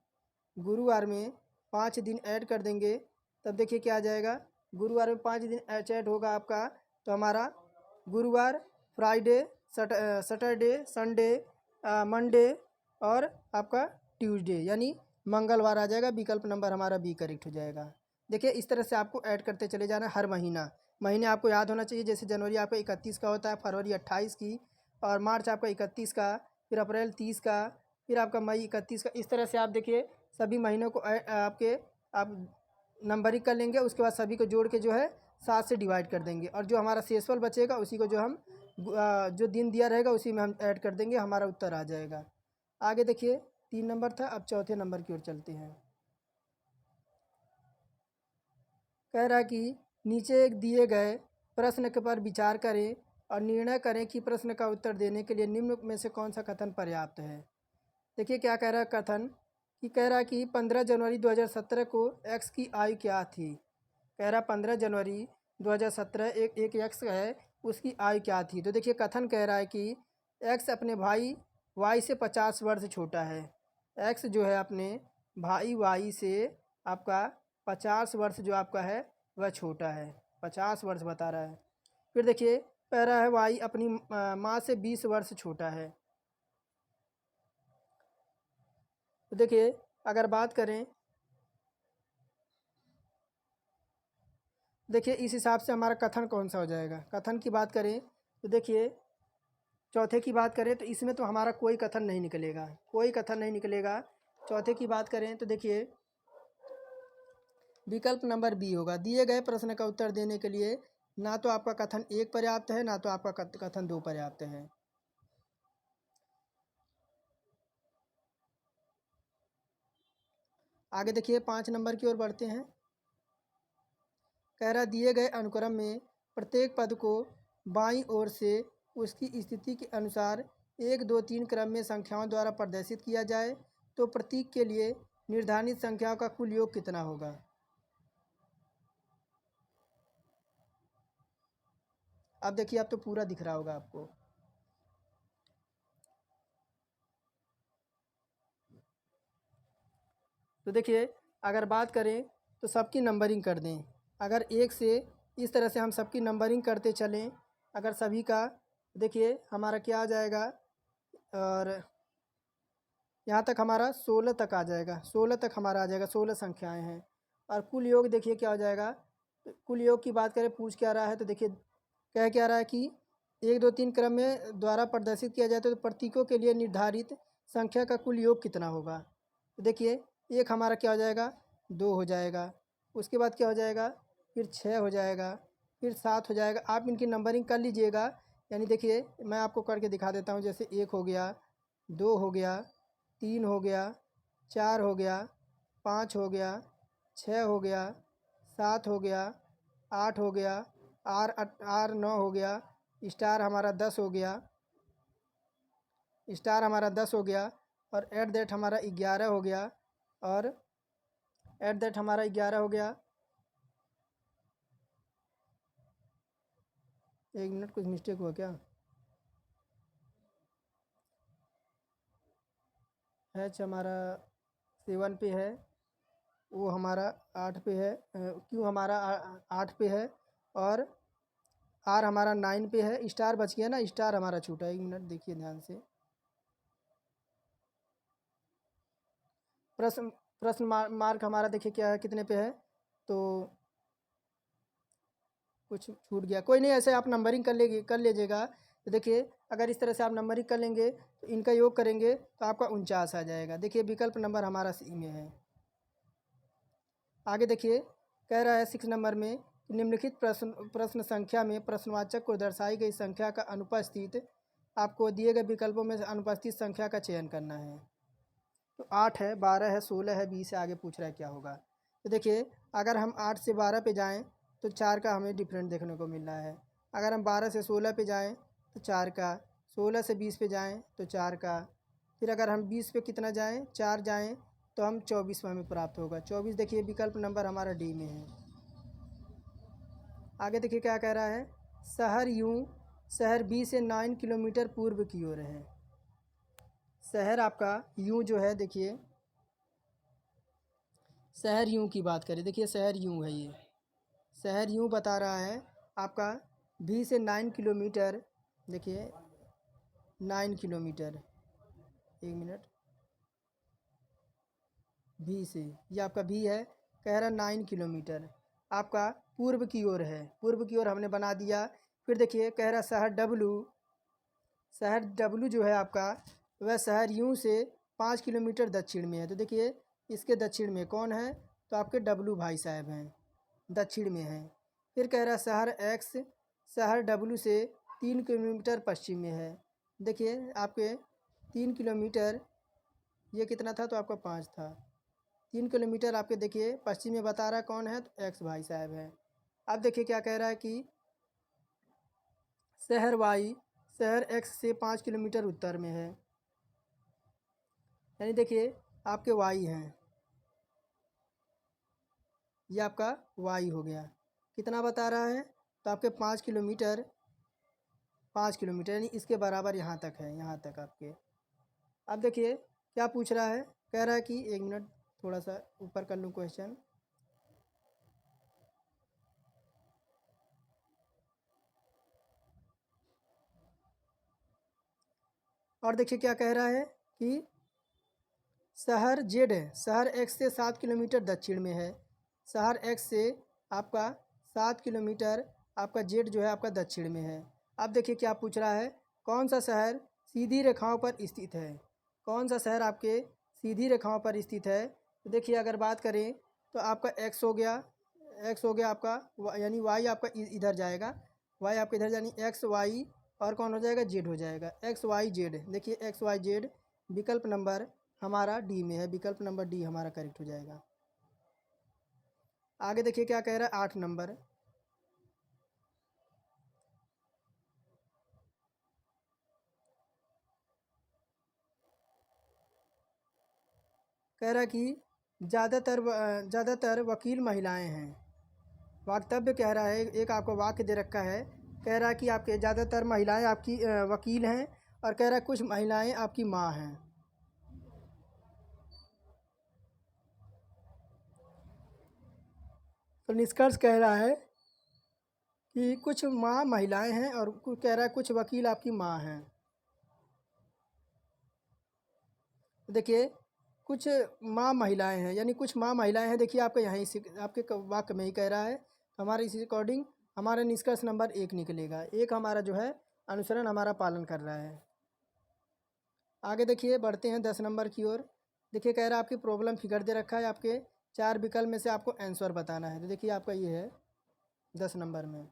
गुरुवार में 5 दिन ऐड कर देंगे, तब देखिए क्या आ जाएगा, गुरुवार में 5 दिन ऐड होगा आपका, तो हमारा गुरुवार, फ्राइडे, सैटरडे, संडे, मंडे और आपका ट्यूसडे यानी मंगलवार आ जाएगा। विकल्प नंबर हमारा बी करेक्ट हो जाएगा। देखिए इस तरह से आपको ऐड करते चले जाना है हर महीना। महीने आपको याद होना चाहिए, जैसे जनवरी आपका 31 का होता है, फरवरी 28 की, और मार्च आपका 31 का, फिर अप्रैल 30 का, फिर आपका मई 31 का। इस तरह से आप देखिए सभी महीनों को आप नंबरिंग कर लेंगे, उसके बाद सभी को जोड़ के जो है 7 से डिवाइड कर देंगे, और जो हमारा शेषफल बचेगा उसी को जो हम जो दिन दिया रहेगा उसी में हम ऐड कर देंगे, हमारा उत्तर आ जाएगा। आगे देखिए 3 नंबर था, अब चौथे नंबर की ओर चलते हैं। कह रहा है कि नीचे एक दिए गए प्रश्न के पर विचार करें और निर्णय करें कि प्रश्न का उत्तर देने के लिए निम्न में से कौन सा कथन पर्याप्त है। देखिए क्या कह रहा है कथन, कि कह रहा है कि 15 जनवरी 2017 को एक्स की आयु क्या थी। कह रहा 15 जनवरी 2017 एक एक्स है, उसकी आयु क्या थी। तो देखिए कथन कह रहा है कि एक्स अपने भाई वाई से 50 वर्ष छोटा है। एक्स जो है अपने भाई वाई से आपका 50 वर्ष जो आपका है वह छोटा है, 50 वर्ष बता रहा है। फिर देखिए कह रहा है वाई अपनी माँ से 20 वर्ष छोटा है। तो देखिए अगर बात करें, देखिए इस हिसाब से हमारा कथन कौन सा हो जाएगा। कथन की बात करें तो देखिए चौथे की बात करें तो इसमें तो हमारा कोई कथन नहीं निकलेगा, कोई कथन नहीं निकलेगा। चौथे की बात करें तो देखिए विकल्प नंबर बी होगा। दिए गए प्रश्न का उत्तर देने के लिए ना तो आपका कथन 1 पर्याप्त है, ना तो आपका कथन 2 पर्याप्त है। आगे देखिए 5 नंबर की ओर बढ़ते हैं। कह रहा दिए गए अनुक्रम में प्रत्येक पद को बाईं ओर से उसकी स्थिति के अनुसार 1 2 3 क्रम में संख्याओं द्वारा प्रदर्शित किया जाए तो प्रतीक के लिए निर्धारित संख्याओं का कुल योग कितना होगा। अब देखिए अब तो पूरा दिख रहा होगा आपको। तो देखिए अगर बात करें तो सबकी नंबरिंग कर दें, अगर 1 से इस तरह से हम सबकी नंबरिंग करते चलें, अगर सभी का देखिए हमारा क्या आ जाएगा, और यहाँ तक हमारा 16 तक आ जाएगा, 16 तक हमारा आ जाएगा, 16 संख्याएं हैं। और कुल योग देखिए क्या हो जाएगा। तो कुल योग की बात करें पूछ क्या रहा है, तो देखिए कह क्या रहा है कि 1 2 3 क्रम में द्वारा प्रदर्शित किया जाए तो प्रतीकों के लिए निर्धारित संख्या का कुल योग कितना होगा। तो देखिए एक हमारा क्या हो जाएगा, 2 हो जाएगा, उसके बाद क्या हो जाएगा, फिर 6 हो जाएगा, फिर 7 हो जाएगा। आप इनकी नंबरिंग कर लीजिएगा, यानी देखिए मैं आपको करके दिखा देता हूँ। जैसे 1 हो गया, 2 हो गया, 3 हो गया, 4 हो गया, 5 हो गया, 6 हो गया, 7 हो गया, 8 हो गया, आर 9 हो गया, स्टार हमारा 10 हो गया, स्टार हमारा 10 हो गया, और एट दैट हमारा 11 हो गया, और एट दैट हमारा 11 हो गया। एक मिनट, कुछ मिस्टेक हुआ क्या। हैच हमारा 7 पे है, वो हमारा 8 पे है, क्यू हमारा 8 पे है, और आर हमारा 9 पे है। स्टार बच गया ना, स्टार हमारा छूटा है। 1 मिनट देखिए ध्यान से। प्रश्न प्रश्न मार्क हमारा देखिए क्या है, कितने पे है, तो कुछ छूट गया, कोई नहीं, ऐसे आप नंबरिंग कर लीजिएगा। तो देखिए अगर इस तरह से आप नंबरिंग कर लेंगे तो इनका योग करेंगे तो आपका 49 आ जाएगा। देखिए विकल्प नंबर हमारा सी में है। आगे देखिए कह रहा है 6 नंबर में, निम्नलिखित प्रश्न संख्या में प्रश्नवाचक को दर्शाई गई संख्या का अनुपस्थित, आपको दिए गए विकल्पों में से अनुपस्थित संख्या का चयन करना है। तो 8 है, 12 है, 16 है, 20 है, आगे पूछ रहा है क्या होगा। तो देखिए अगर हम 8 से 12 पे जाएँ तो 4 का हमें डिफरेंट देखने को मिल रहा है। अगर हम 12 से 16 पे जाएँ तो 4 का, 16 से 20 पे जाएँ तो 4 का, फिर अगर हम 20 पे कितना जाएँ, 4 जाएँ तो हम 24 में हमें प्राप्त होगा। 24 देखिए विकल्प नंबर हमारा डी में है। आगे देखिए क्या कह रहा है, शहर बी से 9 किलोमीटर पूर्व की ओर है। शहर आपका यूँ जो है, देखिए शहर यूँ की बात करें, देखिए शहर यूँ है, ये शहर यूँ बता रहा है आपका बी से 9 किलोमीटर, देखिए 9 किलोमीटर, 1 मिनट, बी से, ये आपका बी है, कह रहा 9 किलोमीटर आपका पूर्व की ओर है। पूर्व की ओर हमने बना दिया। फिर देखिए कह रहा शहर डब्लू जो है आपका, वह शहर यूँ से 5 किलोमीटर दक्षिण में है। तो देखिए इसके दक्षिण में कौन है, तो आपके डब्लू भाई साहब हैं, दक्षिण में हैं। फिर कह रहा शहर डब्लू से 3 किलोमीटर पश्चिम में है। देखिए आपके 3 किलोमीटर, ये कितना था, तो आपका 5 था। 3 किलोमीटर आपके देखिए पश्चिम में बता रहा कौन है, तो एक्स भाई साहब है। अब देखिए क्या कह रहा है कि शहर एक्स से 5 किलोमीटर उत्तर में है, यानी देखिए आपके वाई हैं, ये आपका वाई हो गया। कितना बता रहा है, तो आपके 5 किलोमीटर यानी इसके बराबर यहाँ तक है, यहाँ तक आपके। अब देखिए क्या पूछ रहा है, कह रहा है कि 1 मिनट, थोड़ा सा ऊपर कर लूँ क्वेश्चन। और देखिए क्या कह रहा है कि शहर एक्स से 7 किलोमीटर दक्षिण में है। शहर एक्स से आपका 7 किलोमीटर, आपका जेड जो है आपका दक्षिण में है। अब देखिए क्या पूछ रहा है, कौन सा शहर सीधी रेखाओं पर स्थित है। कौन सा शहर आपके सीधी रेखाओं पर स्थित है। तो देखिए अगर बात करें तो आपका एक्स हो गया आपका, यानी वाई आपका इधर जाएगा, वाई आपका इधर, यानी एक्स वाई, और कौन हो जाएगा, जेड हो जाएगा, एक्स वाई जेड। देखिए एक्स वाई जेड विकल्प नंबर हमारा डी में है, विकल्प नंबर डी हमारा करेक्ट हो जाएगा। आगे देखिए क्या कह रहा है, 8 नंबर, कह रहा है कि ज़्यादातर वकील महिलाएं हैं। वक्तव्य कह रहा है, एक आपको वाक्य दे रखा है, कह रहा है कि आपके ज़्यादातर महिलाएं आपकी वकील हैं, और कह रहा है कुछ महिलाएं आपकी माँ हैं। तो निष्कर्ष कह रहा है कि कुछ माँ महिलाएं हैं, और कह रहा है कुछ वकील आपकी माँ हैं। देखिए कुछ माँ महिलाएं हैं, यानी कुछ माँ महिलाएं हैं, देखिए आपका यहीं से आपके वाक्य में ही कह रहा है। हमारे इसी अकॉर्डिंग हमारा निष्कर्ष नंबर 1 निकलेगा। एक हमारा जो है अनुसरण हमारा पालन कर रहा है। आगे देखिए बढ़ते हैं 10 नंबर की ओर। देखिए कह रहा है आपकी प्रॉब्लम फिगर दे रखा है, आपके 4 विकल्प में से आपको आंसर बताना है। तो देखिए आपका ये है 10 नंबर में,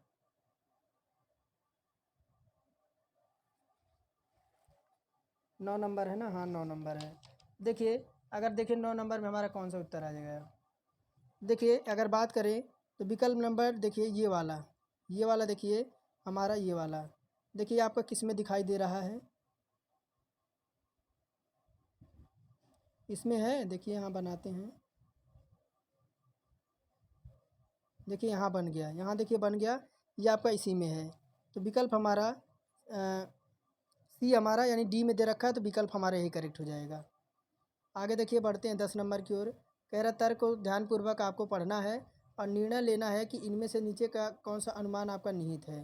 9 नंबर है ना, हाँ 9 नंबर है। देखिए अगर देखिए 9 नंबर में हमारा कौन सा उत्तर आ जाएगा। देखिए अगर बात करें तो विकल्प नंबर देखिए ये वाला देखिए हमारा ये वाला, देखिए आपका किस में दिखाई दे रहा है, इसमें है। देखिए यहाँ बनाते हैं, देखिए यहाँ बन गया, यहाँ देखिए बन गया, ये आपका इसी में है। तो विकल्प हमारा सी हमारा यानी डी में दे रखा है, तो विकल्प हमारा यही करेक्ट हो जाएगा। आगे देखिए बढ़ते हैं 10 नंबर की ओर। कह रहा तर्क को ध्यानपूर्वक आपको पढ़ना है और निर्णय लेना है कि इनमें से नीचे का कौन सा अनुमान आपका निहित है।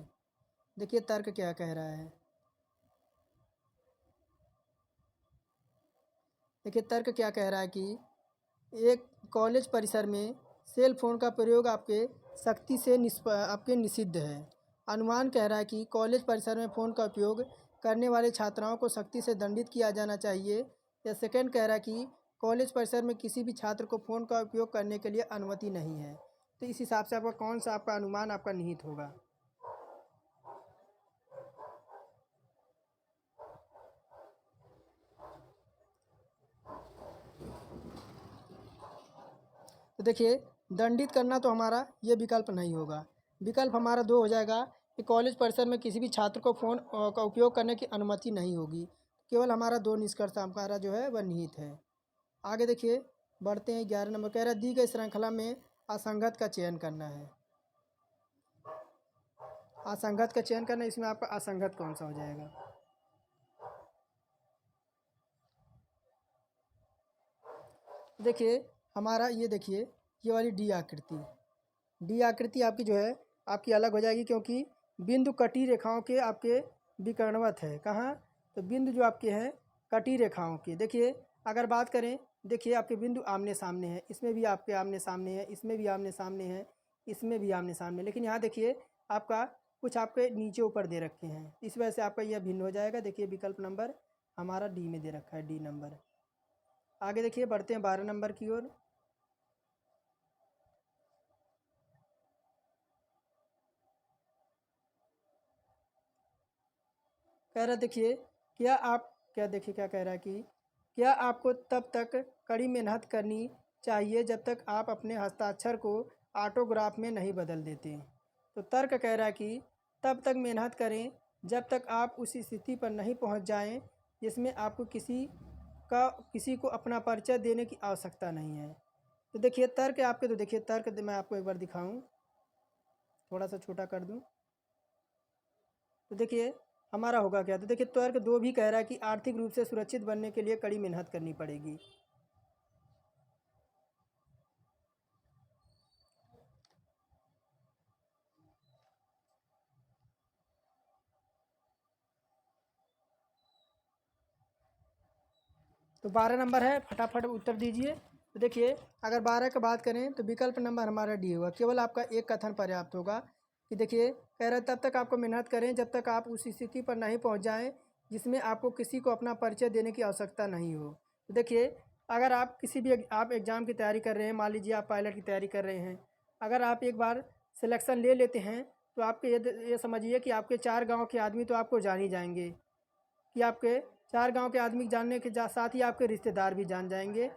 देखिए तर्क क्या कह रहा है, देखिए तर्क क्या कह रहा है कि एक कॉलेज परिसर में सेल फोन का प्रयोग आपके सख्ती से आपके निषिद्ध है। अनुमान कह रहा है कि कॉलेज परिसर में फ़ोन का उपयोग करने वाले छात्राओं को सख्ती से दंडित किया जाना चाहिए। या सेकंड कह रहा है कि कॉलेज परिसर में किसी भी छात्र को फ़ोन का उपयोग करने के लिए अनुमति नहीं है। तो इस हिसाब से आपका कौन सा आपका अनुमान आपका निहित होगा। तो देखिए दंडित करना तो हमारा ये विकल्प नहीं होगा। विकल्प हमारा 2 हो जाएगा कि कॉलेज परिसर में किसी भी छात्र को फ़ोन का उपयोग करने की अनुमति नहीं होगी। केवल हमारा 2 निष्कर्ष हमारा जो है वह निहित है। आगे देखिए बढ़ते हैं 11 नंबर, कह रहा है दी गई श्रृंखला में असंगत का चयन करना है। असंगत का चयन करना, इसमें आपका असंगत कौन सा हो जाएगा? देखिए हमारा ये देखिए ये वाली डी आकृति, डी आकृति आपकी जो है आपकी अलग हो जाएगी, क्योंकि बिंदु कटी रेखाओं के आपके विकर्णवत है। कहाँ? तो बिंदु जो आपके हैं कटी रेखाओं के, देखिए अगर बात करें, देखिए आपके बिंदु आमने सामने हैं, इसमें भी आपके आमने सामने है, इसमें भी आमने सामने है, इसमें भी आमने सामने, लेकिन यहाँ देखिए आपका कुछ आपके नीचे ऊपर दे रखे हैं, इस वजह से आपका यह भिन्न हो जाएगा। देखिए विकल्प नंबर हमारा डी में दे रखा है, डी नंबर। आगे देखिए बढ़ते हैं 12 नंबर की ओर। कह रहा देखिए क्या आप क्या देखिए क्या कह रहा है कि क्या आपको तब तक कड़ी मेहनत करनी चाहिए जब तक आप अपने हस्ताक्षर को ऑटोग्राफ में नहीं बदल देते। तो तर्क कह रहा है कि तब तक मेहनत करें जब तक आप उस स्थिति पर नहीं पहुंच जाएं जिसमें आपको किसी को अपना परिचय देने की आवश्यकता नहीं है। तो देखिए तर्क आपके, तो देखिए तर्क मैं आपको एक बार दिखाऊं, थोड़ा सा छोटा कर दूं, तो देखिए हमारा होगा क्या? तो देखिए तर्क 2 भी कह रहा है कि आर्थिक रूप से सुरक्षित बनने के लिए कड़ी मेहनत करनी पड़ेगी। तो 12 नंबर है, फटाफट उत्तर दीजिए। तो देखिए अगर 12 की बात करें तो विकल्प नंबर हमारा डी होगा, केवल आपका एक कथन पर्याप्त होगा कि देखिए कह रहा है तब तक आपको मेहनत करें जब तक आप उस स्थिति पर नहीं पहुंच जाएं जिसमें आपको किसी को अपना परिचय देने की आवश्यकता नहीं हो। तो देखिए अगर आप किसी भी आप एग्ज़ाम की तैयारी कर रहे हैं, मान लीजिए आप पायलट की तैयारी कर रहे हैं, अगर आप एक बार सिलेक्शन ले लेते हैं तो आपके ये समझिए कि आपके 4 गाँव के आदमी तो आपको जान ही जाएंगे, कि आपके 4 गांव के आदमी जानने के साथ ही आपके रिश्तेदार भी जान जाएंगे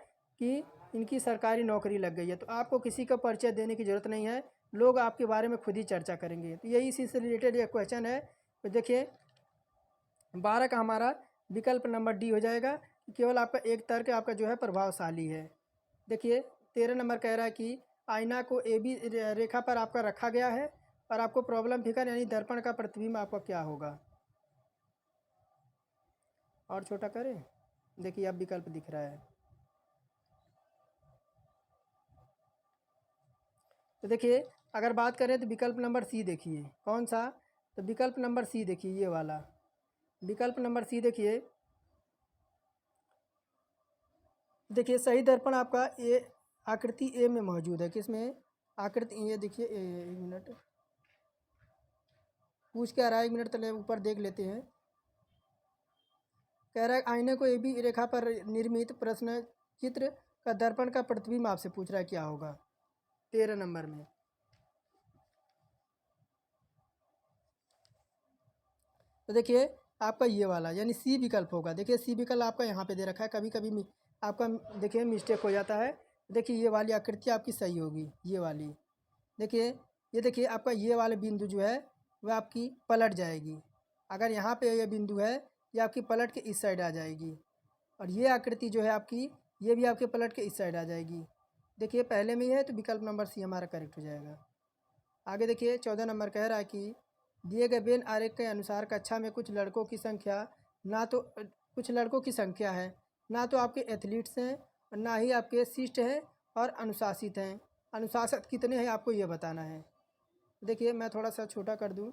कि इनकी सरकारी नौकरी लग गई है। तो आपको किसी का परिचय देने की ज़रूरत नहीं है, लोग आपके बारे में खुद ही चर्चा करेंगे। तो यही इसी से रिलेटेड ये क्वेश्चन है। तो देखिए 12 का हमारा विकल्प नंबर डी हो जाएगा, केवल आपका एक तर्क आपका जो है प्रभावशाली है। देखिए 13 नंबर कह रहा है कि आईना को ए बी रेखा पर आपका रखा गया है और आपको प्रॉब्लम फिगर यानी दर्पण का प्रतिबिंब आपका क्या होगा? और छोटा करें, देखिए अब विकल्प दिख रहा है। तो देखिए अगर बात करें तो विकल्प नंबर सी देखिए, कौन सा? तो विकल्प नंबर सी देखिए, ये वाला विकल्प नंबर सी देखिए। देखिए सही दर्पण आपका ए आकृति ए में मौजूद है, किसमें? आकृति ये देखिए, एक मिनट पूछ क्या रहा है, एक मिनट चले ऊपर देख लेते हैं। कह रहा है आईने को ए बी रेखा पर निर्मित प्रश्न चित्र का दर्पण का प्रतिबिंब आपसे पूछ रहा है क्या होगा 13 नंबर में। तो देखिए आपका ये वाला यानी सी विकल्प होगा। देखिए सी विकल्प आपका यहाँ पे दे रखा है, कभी कभी आपका देखिए मिस्टेक हो जाता है। देखिए ये वाली आकृति आपकी सही होगी, ये वाली। देखिए ये देखिए आपका ये वाले बिंदु जो है वह आपकी पलट जाएगी। अगर यहाँ पे ये बिंदु है ये आपकी पलट के इस साइड आ जाएगी, और ये आकृति जो है आपकी ये भी आपके पलट के इस साइड आ जाएगी। देखिए पहले में ही है तो विकल्प नंबर सी हमारा करेक्ट हो जाएगा। आगे देखिए 14 नंबर कह रहा है कि दिए गए वेन आरेख के अनुसार कक्षा में कुछ लड़कों की संख्या कुछ लड़कों की संख्या है, ना तो आपके एथलीट्स हैं और ना ही आपके शिष्ट हैं और अनुशासित हैं। अनुशासित कितने हैं आपको ये बताना है। देखिए मैं थोड़ा सा छोटा कर दूँ,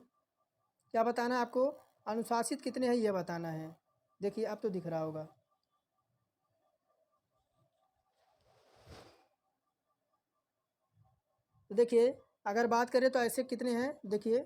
क्या बताना है आपको? अनुशासित कितने हैं ये बताना है। देखिए अब तो दिख रहा होगा। तो देखिए अगर बात करें तो ऐसे कितने हैं, देखिए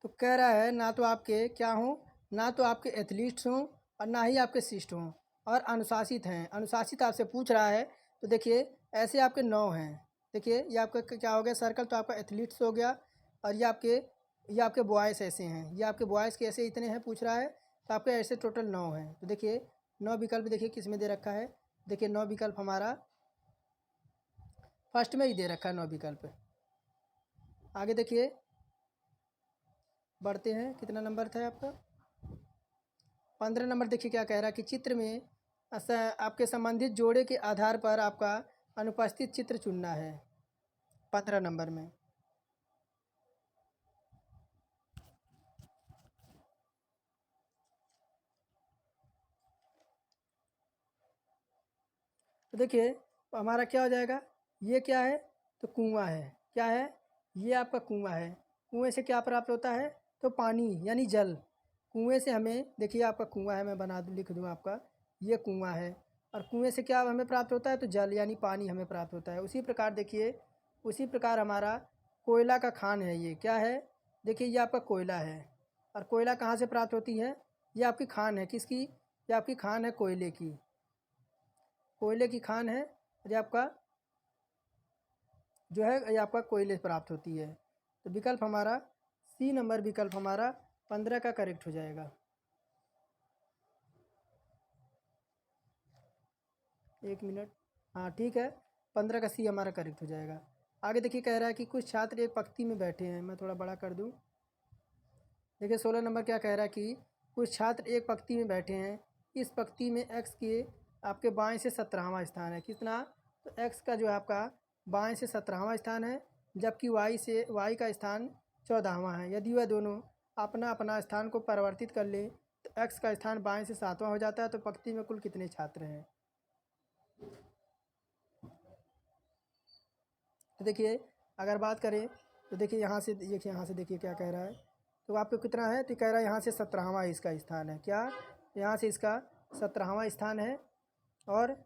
तो कह रहा है ना तो आपके क्या हों, ना तो आपके एथलीट्स हों और ना ही आपके शिष्ट हों और अनुशासित हैं। अनुशासित आपसे पूछ रहा है, तो देखिए ऐसे आपके 9 हैं। देखिए ये आपका क्या हो गया सर्कल, तो आपका एथलीट्स हो गया और ये आपके ये आपके बॉयज़ ऐसे हैं, ये आपके बॉयज़ के ऐसे इतने हैं पूछ रहा है, तो आपके ऐसे टोटल 9 हैं। तो देखिए 9 विकल्प देखिए किस में दे रखा है। देखिए 9 विकल्प हमारा फर्स्ट में ही दे रखा है, 9 विकल्प। आगे देखिए बढ़ते हैं, कितना नंबर था आपका? 15 नंबर। देखिए क्या कह रहा है कि चित्र में आपके संबंधित जोड़े के आधार पर आपका अनुपस्थित चित्र चुनना है 15 नंबर में। तो देखिए हमारा क्या हो जाएगा, ये क्या है तो कुआं है, क्या है ये आपका कुआं है। कुएं से क्या प्राप्त होता है तो पानी यानी जल। कुएं से हमें देखिए आपका कुआं है, मैं बना दूँ लिख दूँ आपका, ये कुआं है और कुएं से क्या हमें प्राप्त होता है तो जल यानी पानी हमें प्राप्त होता है। उसी प्रकार देखिए, उसी प्रकार हमारा कोयला का खान है, ये क्या है देखिए ये आपका कोयला है। और कोयला कहाँ से प्राप्त होती है, ये आपकी खान है, किसकी, ये आपकी खान है कोयले की, कोयले की खान है। ये आपका जो है ये आपका कोयले से प्राप्त होती है। तो विकल्प हमारा सी नंबर विकल्प हमारा 15 का करेक्ट हो जाएगा। एक मिनट, हाँ ठीक है, 15 का सी हमारा करेक्ट हो जाएगा। आगे देखिए कह रहा है कि कुछ छात्र एक पंक्ति में बैठे हैं, मैं थोड़ा बड़ा कर दूँ। देखिए 16 नंबर क्या कह रहा है कि कुछ छात्र एक पंक्ति में बैठे हैं, इस पंक्ति में एक्स के आपके बाएं से 17वां स्थान है, कितना तो एक्स का जो है आपका बाएं से 17वां स्थान है, जबकि वाई का स्थान 14वां है। यदि वह दोनों अपना अपना स्थान को परिवर्तित कर ले तो एक्स का स्थान बाएं से 7वां हो जाता है। तो पंक्ति में कुल कितने छात्र हैं। तो देखिए अगर बात करें तो देखिए यहाँ से देखिए क्या कह रहा है, तो आपको कितना है तो कह रहा है यहाँ से 17वां इसका स्थान है, क्या यहाँ से इसका 17वां स्थान है। और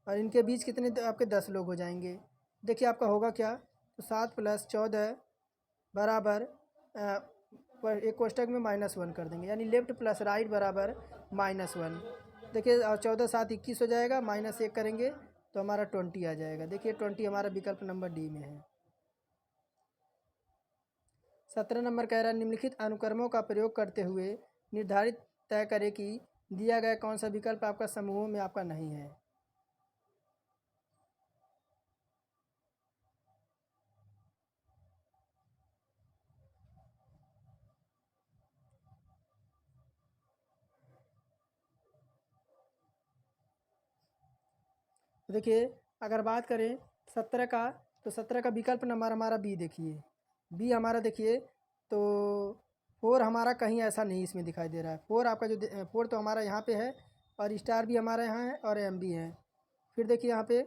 इनके बीच कितने आपके 10 लोग हो जाएंगे। देखिए आपका होगा क्या तो 7 + 14 बराबर एक कोष्टक में -1 कर देंगे, यानी लेफ्ट प्लस राइट बराबर -1। देखिए 14 7 21 हो जाएगा, -1 करेंगे तो हमारा 20 आ जाएगा। देखिए 20 हमारा विकल्प नंबर डी में है। 17 नंबर कह रहा है निम्नलिखित अनुक्रमों का प्रयोग करते हुए निर्धारित तय करें कि दिया गया कौन सा विकल्प आपका समूहों में आपका नहीं है। देखिए अगर बात करें 17 का तो 17 का विकल्प नंबर हमारा बी, देखिए बी हमारा देखिए तो 4 हमारा कहीं ऐसा नहीं इसमें दिखाई दे रहा है। 4 आपका जो 4 तो हमारा यहाँ पे है और स्टार भी हमारा यहाँ है और एम भी है। फिर देखिए यहाँ पे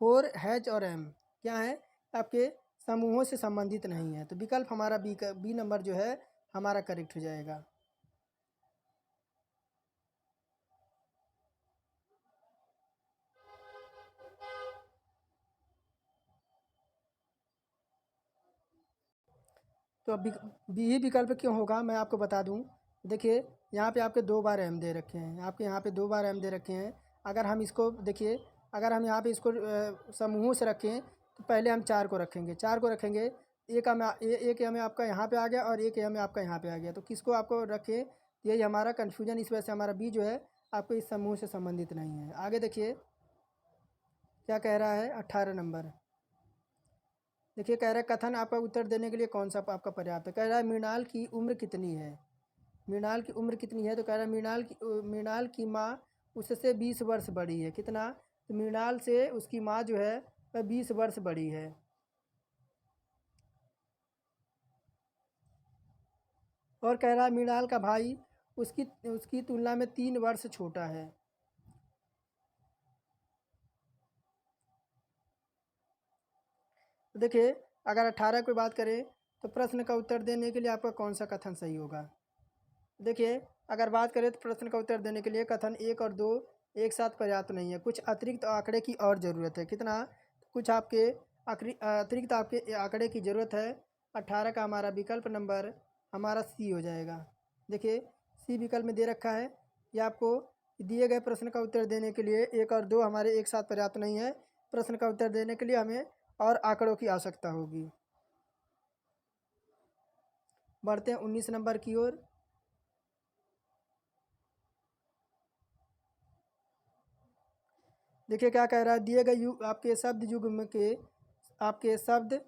4 हैच और एम क्या है आपके समूहों से संबंधित नहीं है। तो विकल्प हमारा बी नंबर जो है हमारा करेक्ट हो जाएगा। तो अब बी ही विकल्प क्यों होगा मैं आपको बता दूं। देखिए यहाँ पे आपके 2 बार एम दे रखे हैं, आपके यहाँ पे 2 बार एम दे रखे हैं। अगर हम इसको देखिए, अगर हम यहाँ पे इसको समूहों से रखें तो पहले हम 4 को रखेंगे, 4 को रखेंगे, एक हमें आपका यहाँ पे आ गया और एक हमें आपका यहाँ पे आ गया। तो किसको आपको रखें, यही हमारा कन्फ्यूजन, इस वजह से हमारा बी जो है आपको इस समूह से संबंधित नहीं है। आगे देखिए क्या कह रहा है 18 नंबर। देखिए कह रहा है कथन आपका उत्तर देने के लिए कौन सा आपका पर्याप्त है। कह रहा है मृणाल की उम्र कितनी है, मृणाल की उम्र कितनी है। तो कह रहा है मृणाल की माँ उससे 20 वर्ष बड़ी है, कितना तो मृणाल से उसकी माँ जो है वह 20 वर्ष बड़ी है। और कह रहा है मृणाल का भाई उसकी उसकी तुलना में 3 वर्ष छोटा है। तो देखिए अगर 18 की बात करें तो प्रश्न का उत्तर देने के लिए आपका कौन सा कथन सही होगा। देखिए अगर बात करें तो प्रश्न का उत्तर देने के लिए कथन 1 और 2 एक साथ पर्याप्त नहीं है, कुछ अतिरिक्त आंकड़े की और ज़रूरत है। कितना कुछ आपके अतिरिक्त आपके आंकड़े की ज़रूरत है। 18 का हमारा विकल्प नंबर हमारा सी हो जाएगा। देखिए सी विकल्प में दे रखा है कि आपको दिए गए प्रश्न का उत्तर देने के लिए 1 और 2 हमारे एक साथ पर्याप्त नहीं है, प्रश्न का उत्तर देने के लिए हमें और आंकड़ों की आवश्यकता होगी। बढ़ते हैं 19 नंबर की ओर। देखिए क्या कह रहा है, दिए गए आपके शब्द युग्म के आपके शब्द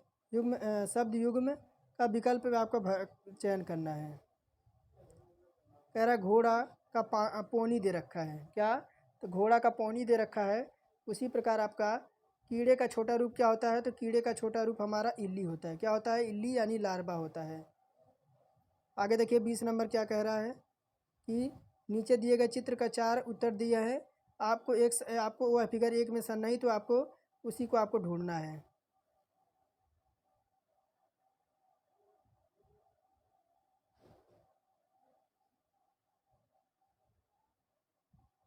युग्म का विकल्प में आपको चयन करना है। कह रहा है घोड़ा का पौनी दे रखा है। क्या? तो घोड़ा का पौनी दे रखा है। उसी प्रकार आपका कीड़े का छोटा रूप क्या होता है? तो कीड़े का छोटा रूप हमारा इल्ली होता है। क्या होता है? इल्ली यानी लार्वा होता है। आगे देखिए 20 नंबर क्या कह रहा है कि नीचे दिए गए चित्र का 4 उत्तर दिया है। आपको वह फिगर 1 में नहीं तो आपको उसी को आपको ढूंढना है।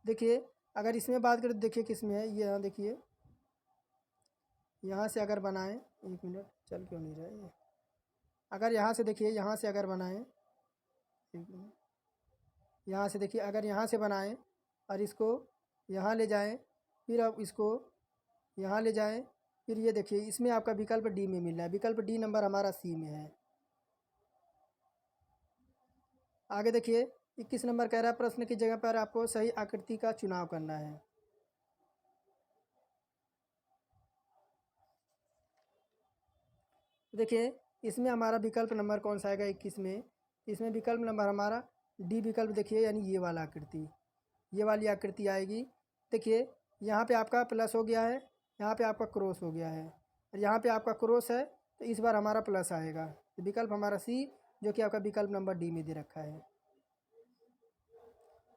देखिए अगर इसमें बात करें तो देखिए किस में है ये, यहाँ देखिए यहाँ से अगर बनाएं, 1 मिनट चल क्यों नहीं रहा है ये। अगर यहाँ से देखिए, यहाँ से अगर बनाएं, 1 मिनट, यहाँ से देखिए अगर यहाँ से बनाएं और इसको यहाँ ले जाएं, फिर अब इसको यहाँ ले जाएं, फिर ये देखिए इसमें आपका विकल्प डी में मिल रहा है। विकल्प डी नंबर हमारा सी में है। आगे देखिए 21 नंबर कह रहा है प्रश्न की जगह पर आपको सही आकृति का चुनाव करना है। देखिए इसमें हमारा विकल्प नंबर कौन सा आएगा 21 में? इसमें विकल्प नंबर हमारा डी विकल्प देखिए, यानी ये वाला आकृति, ये वाली आकृति आएगी। देखिए यहाँ पे आपका प्लस हो गया है, यहाँ पे आपका क्रॉस हो गया है, और यहाँ पे आपका क्रॉस है, तो इस बार हमारा प्लस आएगा। तो विकल्प हमारा सी, जो कि आपका विकल्प नंबर डी में दे रखा है।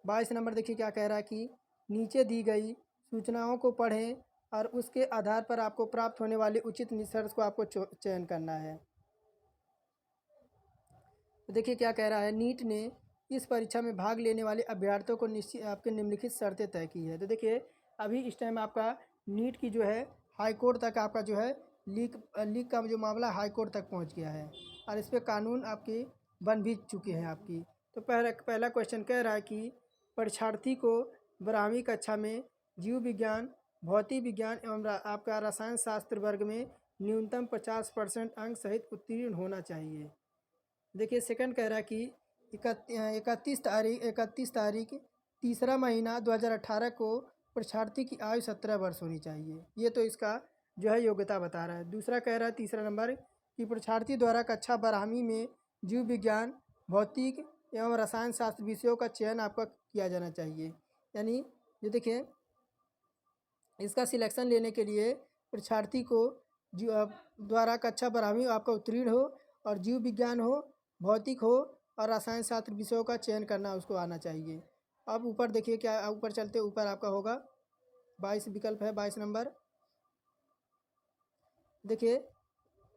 22 नंबर देखिए क्या कह रहा है कि नीचे दी गई सूचनाओं को पढ़ें और उसके आधार पर आपको प्राप्त होने वाले उचित निष्कर्ष को आपको चयन करना है। तो देखिए क्या कह रहा है, नीट ने इस परीक्षा में भाग लेने वाले अभ्यर्थियों को निश्चित आपके निम्नलिखित शर्तें तय की है। तो देखिए अभी इस टाइम आपका नीट की जो है हाई कोर्ट तक आपका जो है लीक का जो मामला हाई कोर्ट तक पहुंच गया है, और इस पर कानून आपकी बन भी चुके हैं आपकी। तो पहला क्वेश्चन कह रहा है कि परीक्षार्थी को 12वीं कक्षा में जीव विज्ञान, भौतिक विज्ञान एवं आपका रसायन शास्त्र वर्ग में न्यूनतम 50% अंक सहित उत्तीर्ण होना चाहिए। देखिए सेकंड कह रहा है कि 31 तारीख तीसरा महीना 2018 को परीक्षार्थी की आयु 17 वर्ष होनी चाहिए। ये तो इसका जो है योग्यता बता रहा है। दूसरा कह रहा है तीसरा नंबर कि परीक्षार्थी द्वारा कक्षा 12वीं में जीव विज्ञान, भौतिक एवं रसायन शास्त्र विषयों का चयन आपका किया जाना चाहिए। यानी जो देखिए इसका सिलेक्शन लेने के लिए परीक्षार्थी को द्वारा कक्षा 12वीं आपका उत्तीर्ण हो और जीव विज्ञान हो, भौतिक हो और रसायन शास्त्र विषयों का चयन करना उसको आना चाहिए। अब ऊपर देखिए क्या, ऊपर चलते ऊपर आपका होगा 22 विकल्प है 22 नंबर। देखिए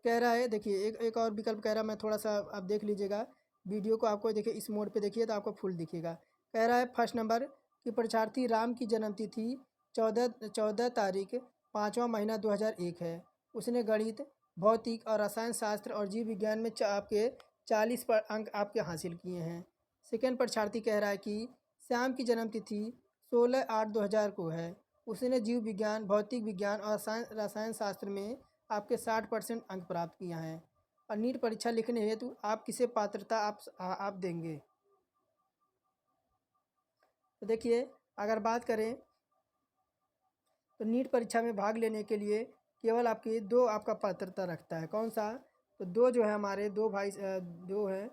कह रहा है, देखिए एक और विकल्प कह रहा है, मैं थोड़ा सा आप देख लीजिएगा वीडियो को, आपको देखिए इस मोड पे देखिए तो आपको फुल दिखेगा। कह रहा है फर्स्ट नंबर कि परीक्षार्थी राम की जन्मतिथि 14 तारीख 5वां महीना 2001 है। उसने गणित, भौतिक और रसायन शास्त्र और जीव विज्ञान में आपके 40 पर अंक आपके हासिल किए हैं। सेकेंड परीक्षार्थी कह रहा है कि श्याम की जन्मतिथि 16/8/2000 को है। उसने जीव विज्ञान, भौतिक विज्ञान और रसायन शास्त्र में आपके 60% अंक प्राप्त किया है। और नीट परीक्षा लिखने हेतु आप किसे पात्रता आप देंगे? तो देखिए अगर बात करें तो नीट परीक्षा में भाग लेने के लिए केवल आपकी दो आपका पात्रता रखता है। कौन सा? तो दो जो है हमारे दो हैं।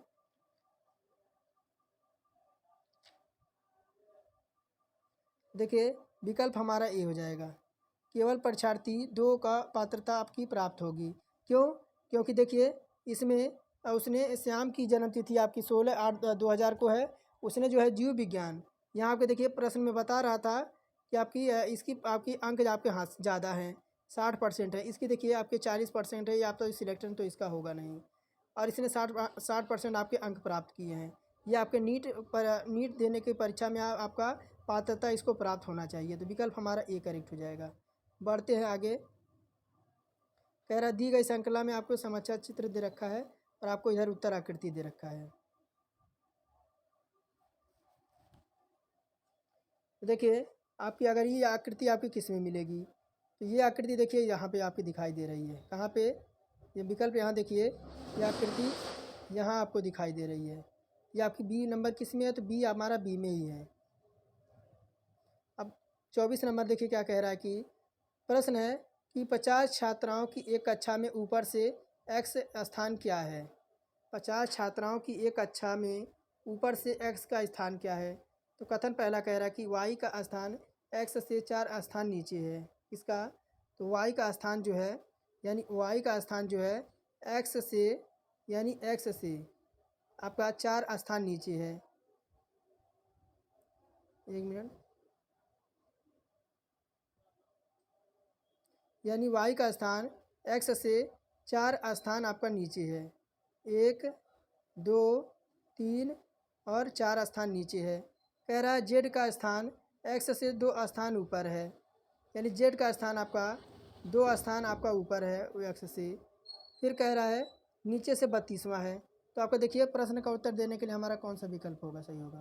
देखिए विकल्प हमारा ए हो जाएगा। केवल परीक्षार्थी दो का पात्रता आपकी प्राप्त होगी। क्यों? क्योंकि देखिए इसमें उसने श्याम की जन्मतिथि आपकी 16/8/2000 को है। उसने जो है जीव विज्ञान, यहाँ पे देखिए प्रश्न में बता रहा था कि आपकी इसकी आपकी अंक आपके हाथ ज़्यादा हैं, 60% है। इसकी देखिए आपके 40% है, या तो सिलेक्शन तो इसका होगा नहीं। और इसने 60% आपके अंक प्राप्त किए हैं। ये आपके नीट देने की परीक्षा में आपका पात्रता इसको प्राप्त होना चाहिए। तो विकल्प हमारा ए करेक्ट हो जाएगा। बढ़ते हैं आगे। कह रहा दी गई श्रृंखला में आपको समाचार चित्र दे रखा है और आपको इधर उत्तर आकृति दे रखा है। तो देखिए आपकी अगर ये आकृति आपकी किस में मिलेगी? तो ये आकृति देखिए यहाँ पे आपकी दिखाई दे रही है। कहाँ पे? ये विकल्प यहाँ देखिए, ये आकृति यहाँ आपको दिखाई दे रही है। ये आपकी बी नंबर किस में है? तो बी हमारा बी में ही है। अब 24 नंबर देखिए क्या कह रहा है कि प्रश्न है कि 50 छात्राओं की एक कक्षा में ऊपर से एक्स स्थान क्या है? 50 छात्राओं की एक कक्षा में ऊपर से एक्स का स्थान क्या है? तो कथन पहला कह रहा है कि वाई का स्थान एक्स से 4 स्थान नीचे है। किसका? तो वाई का स्थान जो है, यानी वाई का स्थान जो है एक्स से, यानी एक्स से आपका 4 स्थान नीचे है। एक मिनट, यानी वाई का स्थान एक्स से 4 स्थान आपका नीचे है। 1, 2, 3 और 4 स्थान नीचे है। कह रहा है जेड का स्थान एक्स से 2 स्थान ऊपर है, यानी जेड का स्थान आपका 2 स्थान आपका ऊपर है वो एक्स से। फिर कह रहा है नीचे से 32वां है। तो आपको देखिए प्रश्न का उत्तर देने के लिए हमारा कौन सा विकल्प होगा सही होगा?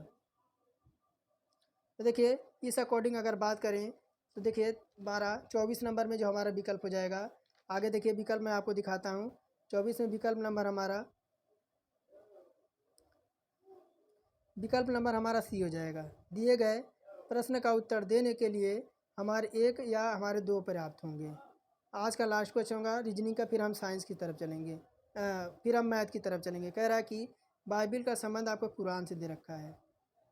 तो देखिए इस अकॉर्डिंग अगर बात करें तो देखिए 24 नंबर में जो हमारा विकल्प हो जाएगा। आगे देखिए विकल्प मैं आपको दिखाता हूँ। 24 में विकल्प नंबर हमारा सी हो जाएगा। दिए गए प्रश्न का उत्तर देने के लिए हमारे 1 या हमारे 2 पर्याप्त होंगे। आज का लास्ट क्वेश्चन होगा रीजनिंग का, फिर हम साइंस की तरफ चलेंगे, फिर हम मैथ की तरफ चलेंगे। कह रहा है कि बाइबिल का संबंध आपको कुरान से दे रखा है।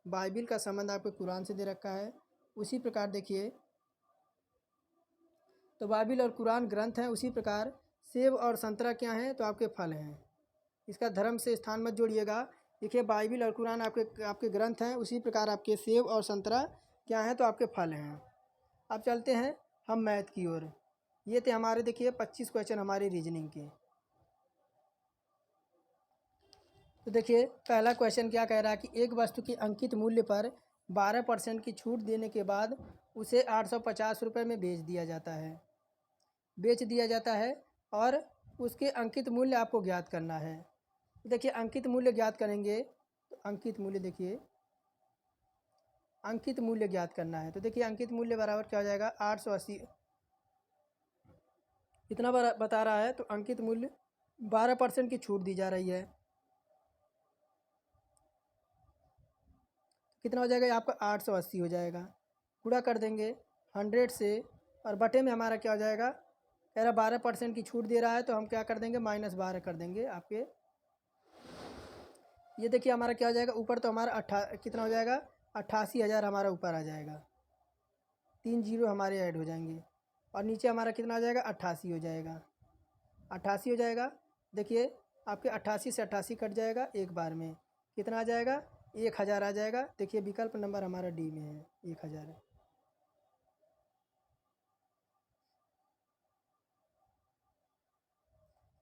बाइबिल का संबंध आपको कुरान से दे रखा है। उसी प्रकार देखिए, तो बाइबिल और कुरान ग्रंथ हैं, उसी प्रकार सेब और संतरा क्या हैं? तो आपके फल हैं। इसका धर्म से स्थान मत जोड़िएगा। देखिए बाइबिल और कुरान आपके आपके ग्रंथ हैं, उसी प्रकार आपके सेब और संतरा क्या हैं? तो आपके फल हैं। अब चलते हैं हम मैथ की ओर। ये थे हमारे देखिए 25 क्वेश्चन हमारे रीजनिंग के। तो देखिए पहला क्वेश्चन क्या कह रहा है कि एक वस्तु के अंकित मूल्य पर 12% की छूट देने के बाद उसे 850 रुपये में बेच दिया जाता है और उसके अंकित मूल्य आपको ज्ञात करना है। तो देखिए अंकित मूल्य ज्ञात करेंगे, तो अंकित मूल्य देखिए, अंकित मूल्य ज्ञात करना है। तो देखिए अंकित मूल्य बराबर क्या हो जाएगा? 880 इतना बता रहा है, तो अंकित मूल्य 12% की छूट दी जा रही है। कितना हो जाएगा? आपका 880 हो जाएगा। गुणा कर देंगे 100 से, और बटे में हमारा क्या हो जाएगा? कह रहा 12% की छूट दे रहा है, तो हम क्या कर देंगे? -12 कर देंगे आपके। ये देखिए हमारा क्या हो जाएगा? ऊपर तो हमारा कितना हो जाएगा? 88,000 हमारा ऊपर आ जाएगा। 3 जीरो हमारे ऐड हो जाएंगे, और नीचे हमारा कितना हो जाएगा? 88 हो जाएगा। 88 हो जाएगा। देखिए आपके 88 से 88 कट जाएगा एक बार में। कितना आ जाएगा? 1000 आ जाएगा। देखिए विकल्प नंबर हमारा डी में है, 1000 है।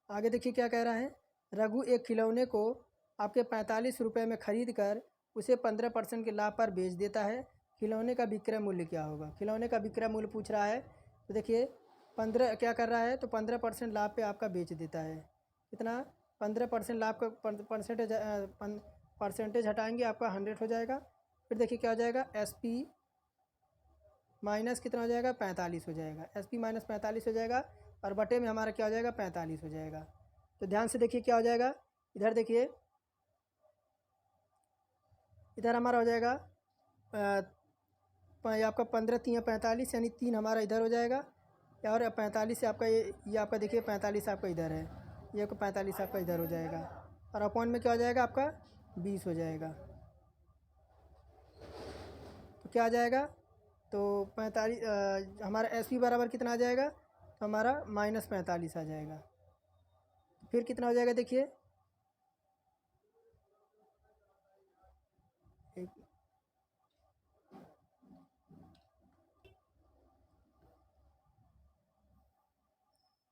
आगे देखिए क्या कह रहा है? रघु एक खिलौने को आपके 45 रुपये में ख़रीद कर उसे 15% के लाभ पर बेच देता है। खिलौने का विक्रय मूल्य क्या होगा? खिलौने का विक्रय मूल्य पूछ रहा है। तो देखिए 15 क्या कर रहा है? तो 15% लाभ पे आपका बेच देता है। कितना? 15% लाभ का परसेंटेज हटाएंगे, आपका 100 हो जाएगा। फिर देखिए क्या हो जाएगा? SP माइनस कितना हो जाएगा? 45 हो जाएगा। SP माइनस 45 हो जाएगा, और बटे में हमारा क्या हो जाएगा? 45 हो जाएगा। तो ध्यान से देखिए क्या हो जाएगा। इधर देखिए, इधर हमारा हो जाएगा आपका 15 3 45, यानी 3 हमारा इधर हो जाएगा, और 45 से आपका ये आपका देखिए 45 आपका इधर है, ये आपका 45 आपका इधर हो जाएगा, और अपॉन में क्या हो जाएगा? आपका 20 हो जाएगा। तो क्या आ जाएगा? तो 45 हमारा SP बराबर कितना आ जाएगा? तो हमारा -45 आ जाएगा। फिर कितना हो जाएगा? देखिए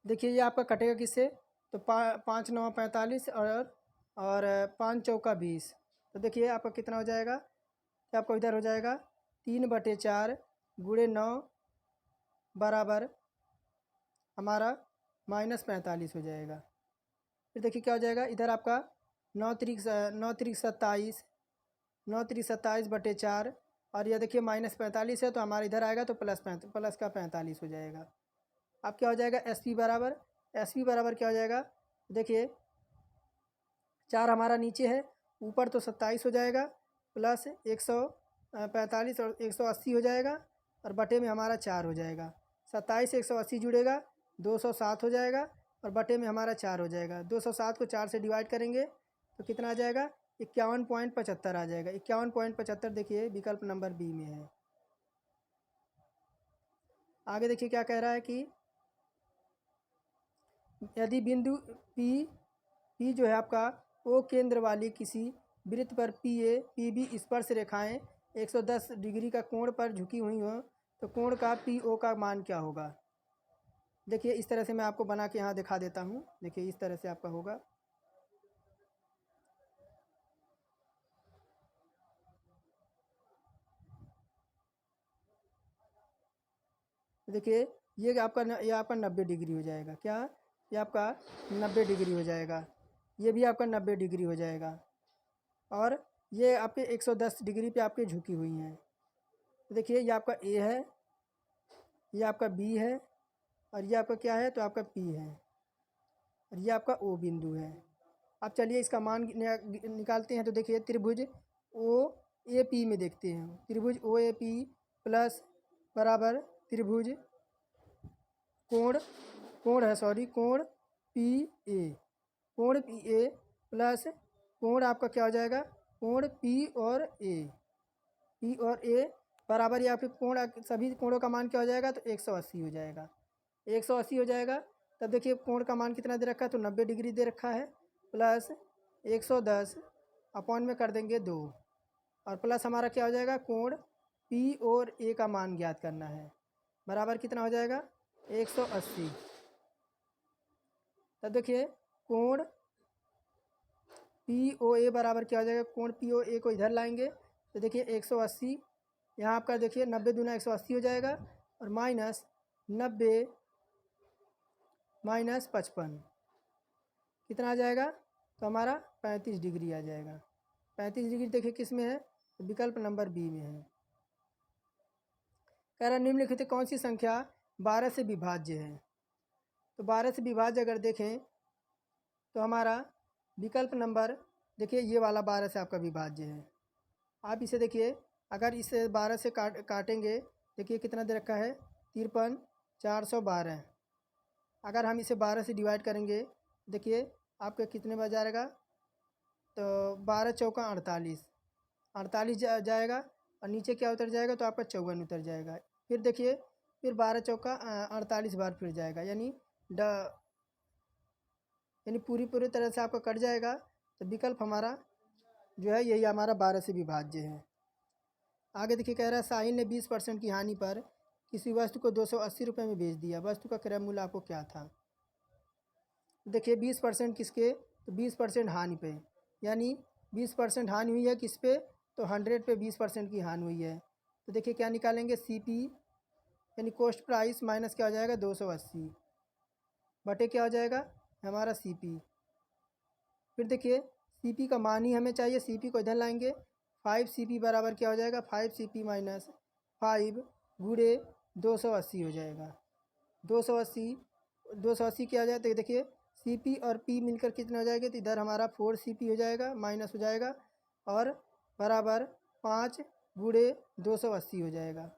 देखिए ये आपका कटेगा किससे? तो 5 9 45 और 5 चौका 20। तो देखिए आपका कितना हो जाएगा? कि आपको इधर हो जाएगा 3/4 गुणे 9 बराबर हमारा -45 हो जाएगा। फिर देखिए क्या हो जाएगा? इधर आपका 9 त्रिक 27, 9 त्रिक 27/4, और यह देखिए -45 है, तो हमारा इधर आएगा तो प्लस का 45 हो जाएगा। अब क्या हो जाएगा एस पी बराबर क्या हो जाएगा, देखिए 4 हमारा नीचे है, ऊपर तो 27 हो जाएगा प्लस 145 और 180 हो जाएगा और बटे में हमारा 4 हो जाएगा। 27 से 180 जुड़ेगा 207 हो जाएगा और बटे में हमारा 4 हो जाएगा। 207 को 4 से डिवाइड करेंगे तो कितना आ जाएगा, 51.75 आ जाएगा। 51.75 देखिए विकल्प नंबर बी में है। आगे देखिए क्या कह रहा है कि यदि बिंदु पी जो है आपका ओ केंद्र वाली किसी वृत्त पर पी बी स्पर्श रेखाएं 110 डिग्री का कोण पर झुकी हुई हो तो कोण का पी ओ का मान क्या होगा। देखिए इस तरह से मैं आपको बना के यहाँ दिखा देता हूँ। देखिए इस तरह से आपका होगा। देखिए ये आपका 90 डिग्री हो जाएगा। क्या, ये आपका 90 डिग्री हो जाएगा। ये भी आपका 90 डिग्री हो जाएगा और ये आपके 110 डिग्री पे आपके झुकी हुई हैं। देखिए ये आपका ए है, ये आपका बी है और ये आपका क्या है, तो आपका पी है और ये आपका ओ बिंदु है। अब चलिए इसका मान निकालते हैं। तो देखिए त्रिभुज ओ ए पी में देखते हैं। त्रिभुज ओ ए पी प्लस बराबर त्रिभुज कोण पी ए, कोण पी ए प्लस कोण आपका क्या हो जाएगा, कोण पी और ए बराबर, या फिर कोण सभी कोणों का मान क्या हो जाएगा, तो 180 हो जाएगा। 180 हो जाएगा। तब देखिए कोण का मान कितना दे रखा है, तो 90 डिग्री दे रखा है प्लस 110 अपॉन में कर देंगे 2 और प्लस हमारा क्या हो जाएगा, कोण पी और ए का मान ज्ञात करना है। बराबर कितना हो जाएगा, 180। तब देखिए कोण पी ओ ए बराबर क्या हो जाएगा, कोण पी ओ ए को इधर लाएंगे तो देखिए 180, यहाँ आपका देखिए 90 दूना 180 हो जाएगा और माइनस 90 माइनस 55 कितना आ जाएगा, तो हमारा 35 डिग्री आ जाएगा। 35 डिग्री देखिए किस में है, तो विकल्प नंबर बी में है। कह रहा निम्नलिखित कौन सी संख्या 12 से विभाज्य है। तो 12 से विभाज्य अगर देखें तो हमारा विकल्प नंबर, देखिए ये वाला 12 से आपका विभाज्य है। आप इसे देखिए, अगर इसे 12 से काटेंगे, देखिए कितना दे रखा है, 53,412। अगर हम इसे 12 से डिवाइड करेंगे, देखिए आपका कितने बच जाएगा, तो 12 चौका 48 जाएगा और नीचे क्या उतर जाएगा, तो आपका 54 उतर जाएगा। फिर देखिए फिर 12 चौका 48 बार फिर जाएगा, यानी पूरी तरह से आपका कट जाएगा। तो विकल्प हमारा जो है यही हमारा 12 से विभाज्य है। आगे देखिए कह रहा है साहिल ने 20% की हानि पर किसी वस्तु को 280 रुपये में बेच दिया। वस्तु का क्रय मूल्य आपको क्या था। देखिए 20% किसके, तो 20% हानि पे, यानी 20% हानि हुई है किस पे, तो 100 पे 20% की हानि हुई है। तो देखिए क्या निकालेंगे, CP यानी कॉस्ट प्राइस माइनस क्या हो जाएगा, 280 बटे क्या हो जाएगा हमारा CP। फिर देखिए CP का मान ही हमें चाहिए, CP को इधर लाएंगे। 5CP बराबर क्या हो जाएगा, 5CP माइनस 5 गुणे 280 हो जाएगा। 280 क्या हो जाए, तो देखिए CP और P मिलकर कितने हो जाएंगे, तो इधर हमारा 4CP हो जाएगा माइनस हो जाएगा और बराबर 5 गुणे 280 हो जाएगा।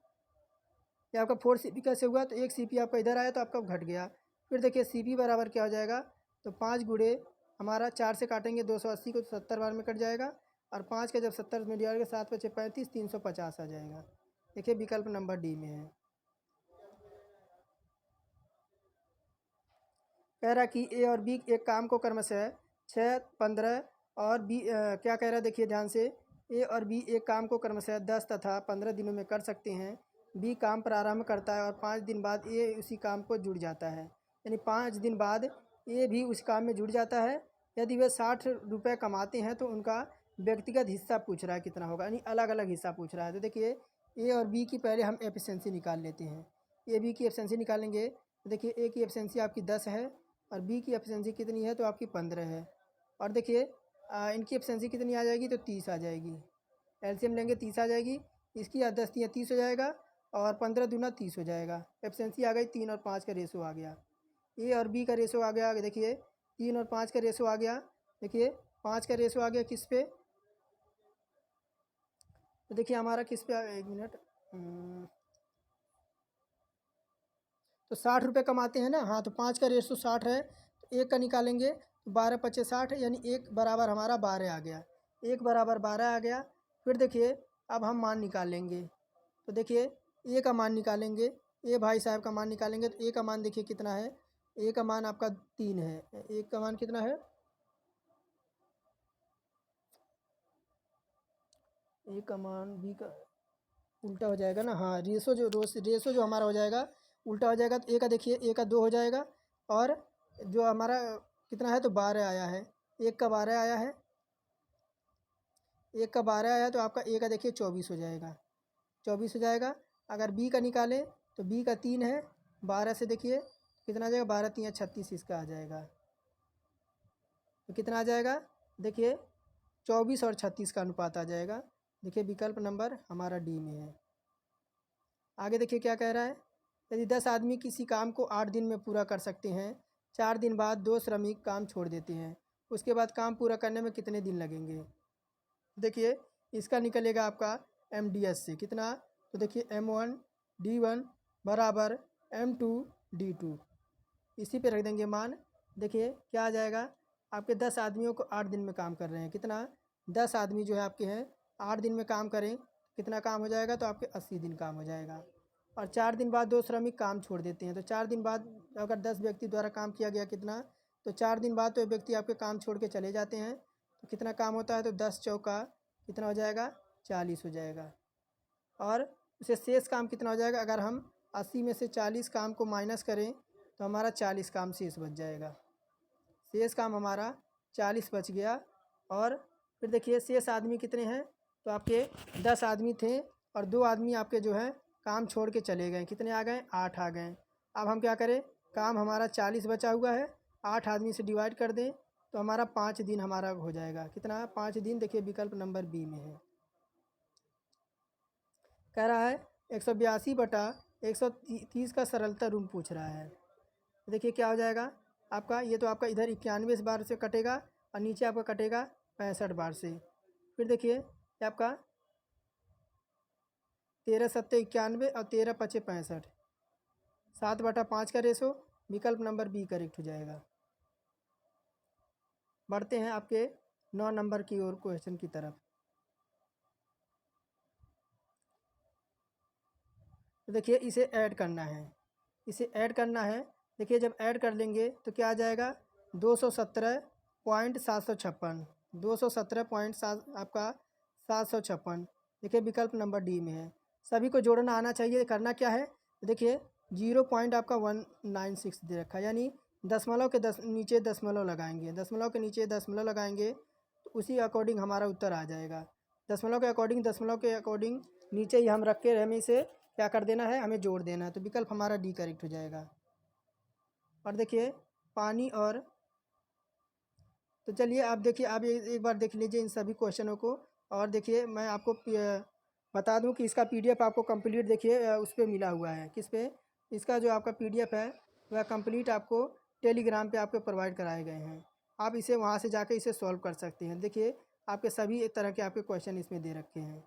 ये आपका 4CP कैसे हुआ, तो एक CP आपका इधर आया तो आपका घट गया। फिर देखिए CP बराबर क्या हो जाएगा, तो 5 गुणे हमारा 4 से काटेंगे 280 को, तो 70 बार में कट जाएगा और 5 का जब 70 में डिवाइड 7 बचे 35, 350 आ जाएगा। देखिए विकल्प नंबर डी में है। कह रहा कि ए और बी एक काम को क्रमशः 6, 15 और बी क्या कह रहा है, देखिए ध्यान से, ए और बी एक काम को क्रमशः 10 तथा 15 दिनों में कर सकते हैं। बी काम प्रारंभ करता है और 5 दिन बाद ए उसी काम को जुड़ जाता है, यानी 5 दिन बाद ए भी उस काम में जुड़ जाता है। यदि वे 60 रुपये कमाते हैं तो उनका व्यक्तिगत हिस्सा पूछ रहा है कितना होगा, यानी अलग अलग हिस्सा पूछ रहा है। तो देखिए ए और बी की पहले हम एफिशिएंसी निकाल लेते हैं। ए बी की एफिशिएंसी निकालेंगे तो देखिए ए की एफिशिएंसी आपकी 10 है और बी की एफिशिएंसी कितनी है, तो आपकी 15 है। और देखिए इनकी एफिशिएंसी कितनी आ जाएगी, तो 30 आ जाएगी। एलसीएम लेंगे 30 आ जाएगी, इसकी 10 30 हो जाएगा और 15 दूना 30 हो जाएगा। एफिशिएंसी आ गई 3 और 5 का रेशो आ गया। ए और बी का रेशो आ गया, देखिए 3 और 5 का रेशो आ गया। देखिए 5 का रेशो आ गया किस पे, तो देखिए हमारा किस पे, एक मिनट, तो 60 रुपये कमाते हैं ना। हाँ, तो 5 का रेशो 60 है, तो 1 का निकालेंगे तो 12 पच्चे 60 यानी 1 बराबर हमारा 12 आ गया। 1 बराबर 12 आ गया। फिर देखिए अब हम मान निकाल लेंगे, तो देखिए ए का मान निकालेंगे, ए भाई साहब का मान निकालेंगे। तो ए का मान देखिए कितना है, ए का मान आपका 3 है। ए का मान कितना है, ए का मान बी का उल्टा हो जाएगा ना। हाँ, रेशो जो हमारा हो जाएगा उल्टा हो जाएगा। तो ए का देखिए, ए का 2 हो जाएगा, और जो हमारा कितना है तो 12 आया है, 1 का 12 आया है, 1 का 12 आया, तो आपका ए का देखिए 24 हो जाएगा, 24 हो जाएगा। अगर बी का निकालें तो बी का 3 है, 12 से देखिए कितना आ जाएगा, 12 3 36 इसका आ जाएगा। तो कितना आ जाएगा, देखिए 24 और 36 का अनुपात आ जाएगा। देखिए विकल्प नंबर हमारा डी में है। आगे देखिए क्या कह रहा है, यदि 10 आदमी किसी काम को 8 दिन में पूरा कर सकते हैं, 4 दिन बाद 2 श्रमिक काम छोड़ देते हैं, उसके बाद काम पूरा करने में कितने दिन लगेंगे। देखिए इसका निकलेगा आपका MDS से कितना, तो देखिए M1 D1 बराबर M2 D2, इसी पे रख देंगे मान। देखिए क्या आ जाएगा, आपके 10 आदमियों को 8 दिन में काम कर रहे हैं, कितना, 10 आदमी जो है आपके हैं 8 दिन में काम करें, कितना काम हो जाएगा, तो आपके 80 दिन काम हो जाएगा। और 4 दिन बाद 2 श्रमिक काम छोड़ देते हैं, तो 4 दिन बाद अगर 10 व्यक्ति द्वारा काम किया गया कितना, तो 4 दिन बाद तो व्यक्ति आपके काम छोड़ के चले जाते हैं, तो कितना काम होता है, तो 10 चौका कितना हो जाएगा, 40 हो जाएगा। और उसे शेष काम कितना हो जाएगा, अगर हम 80 में से 40 काम को माइनस करें तो हमारा 40 काम शेष बच जाएगा। शेष काम हमारा 40 बच गया। और फिर देखिए शेष आदमी कितने हैं, तो आपके 10 आदमी थे और 2 आदमी आपके जो है काम छोड़ के चले गए, कितने आ गए, 8 आ गए। अब हम क्या करें, काम हमारा 40 बचा हुआ है, 8 आदमी से डिवाइड कर दें तो हमारा 5 दिन हमारा हो जाएगा, कितना, 5 दिन। देखिए विकल्प नंबर बी में है। कह रहा है 182/130 का सरलता रूप पूछ रहा है। देखिए क्या हो जाएगा आपका, ये तो आपका इधर 91 बार से कटेगा और नीचे आपका कटेगा 65 बार से। फिर देखिए ये आपका 13 सत्ते 91 और 13 पचे 65, 7/5 का रेशो, विकल्प नंबर बी करेक्ट हो जाएगा। बढ़ते हैं आपके 9 नंबर की ओर क्वेश्चन की तरफ। तो देखिए इसे ऐड करना है, इसे ऐड करना है। देखिए जब ऐड कर लेंगे तो क्या आ जाएगा, 217.756, 217.7 आपका 756। देखिए विकल्प नंबर डी में है। सभी को जोड़ना आना चाहिए। करना क्या है, देखिए 0 पॉइंट आपका 196 दे रखा है, यानी दशमलव के नीचे दशमलव लगाएंगे, दशमलव के नीचे दशमलव लगाएंगे तो उसी अकॉर्डिंग हमारा उत्तर आ जाएगा। दशमलव के अकॉर्डिंग नीचे ही हम रख के हमें इसे क्या कर देना है, हमें जोड़ देना है, तो विकल्प हमारा डी करेक्ट हो जाएगा। और देखिए पानी और, तो चलिए आप देखिए, आप एक बार देख लीजिए इन सभी क्वेश्चनों को। और देखिए मैं आपको बता दूं कि इसका PDF आपको कंप्लीट देखिए उस पर मिला हुआ है, किस पे, इसका जो आपका PDF है वह कंप्लीट आपको टेलीग्राम पे आपको प्रोवाइड कराए गए हैं। आप इसे वहाँ से जाके इसे सॉल्व कर सकते हैं। देखिए आपके सभी तरह के आपके क्वेश्चन इसमें दे रखे हैं,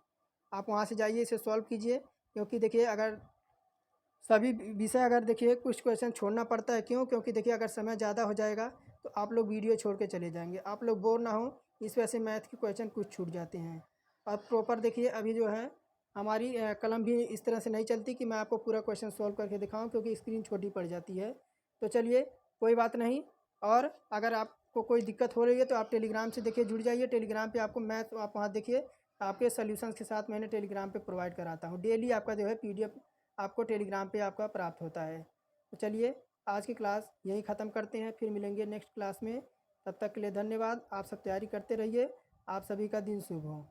आप वहाँ से जाइए इसे सॉल्व कीजिए। क्योंकि देखिए अगर सभी विषय, अगर देखिए कुछ क्वेश्चन छोड़ना पड़ता है, क्यों, क्योंकि देखिए अगर समय ज़्यादा हो जाएगा तो आप लोग वीडियो छोड़ के चले जाएंगे, आप लोग बोर ना हो, इस वजह से मैथ के क्वेश्चन कुछ छूट जाते हैं। अब प्रॉपर देखिए अभी जो है हमारी कलम भी इस तरह से नहीं चलती कि मैं आपको पूरा क्वेश्चन सॉल्व करके दिखाऊं, क्योंकि स्क्रीन छोटी पड़ जाती है। तो चलिए कोई बात नहीं। और अगर आपको कोई दिक्कत हो रही है तो आप टेलीग्राम से देखिए जुड़ जाइए। टेलीग्राम पे आपको मैथ, आप वहाँ देखिए आपके सॉल्यूशंस के साथ मैंने टेलीग्राम पे प्रोवाइड कराता हूँ। डेली आपका जो है PDF आपको टेलीग्राम पे आपका प्राप्त होता है। तो चलिए आज की क्लास यहीं ख़त्म करते हैं, फिर मिलेंगे नेक्स्ट क्लास में। तब तक के लिए धन्यवाद। आप सब तैयारी करते रहिए। आप सभी का दिन शुभ हो।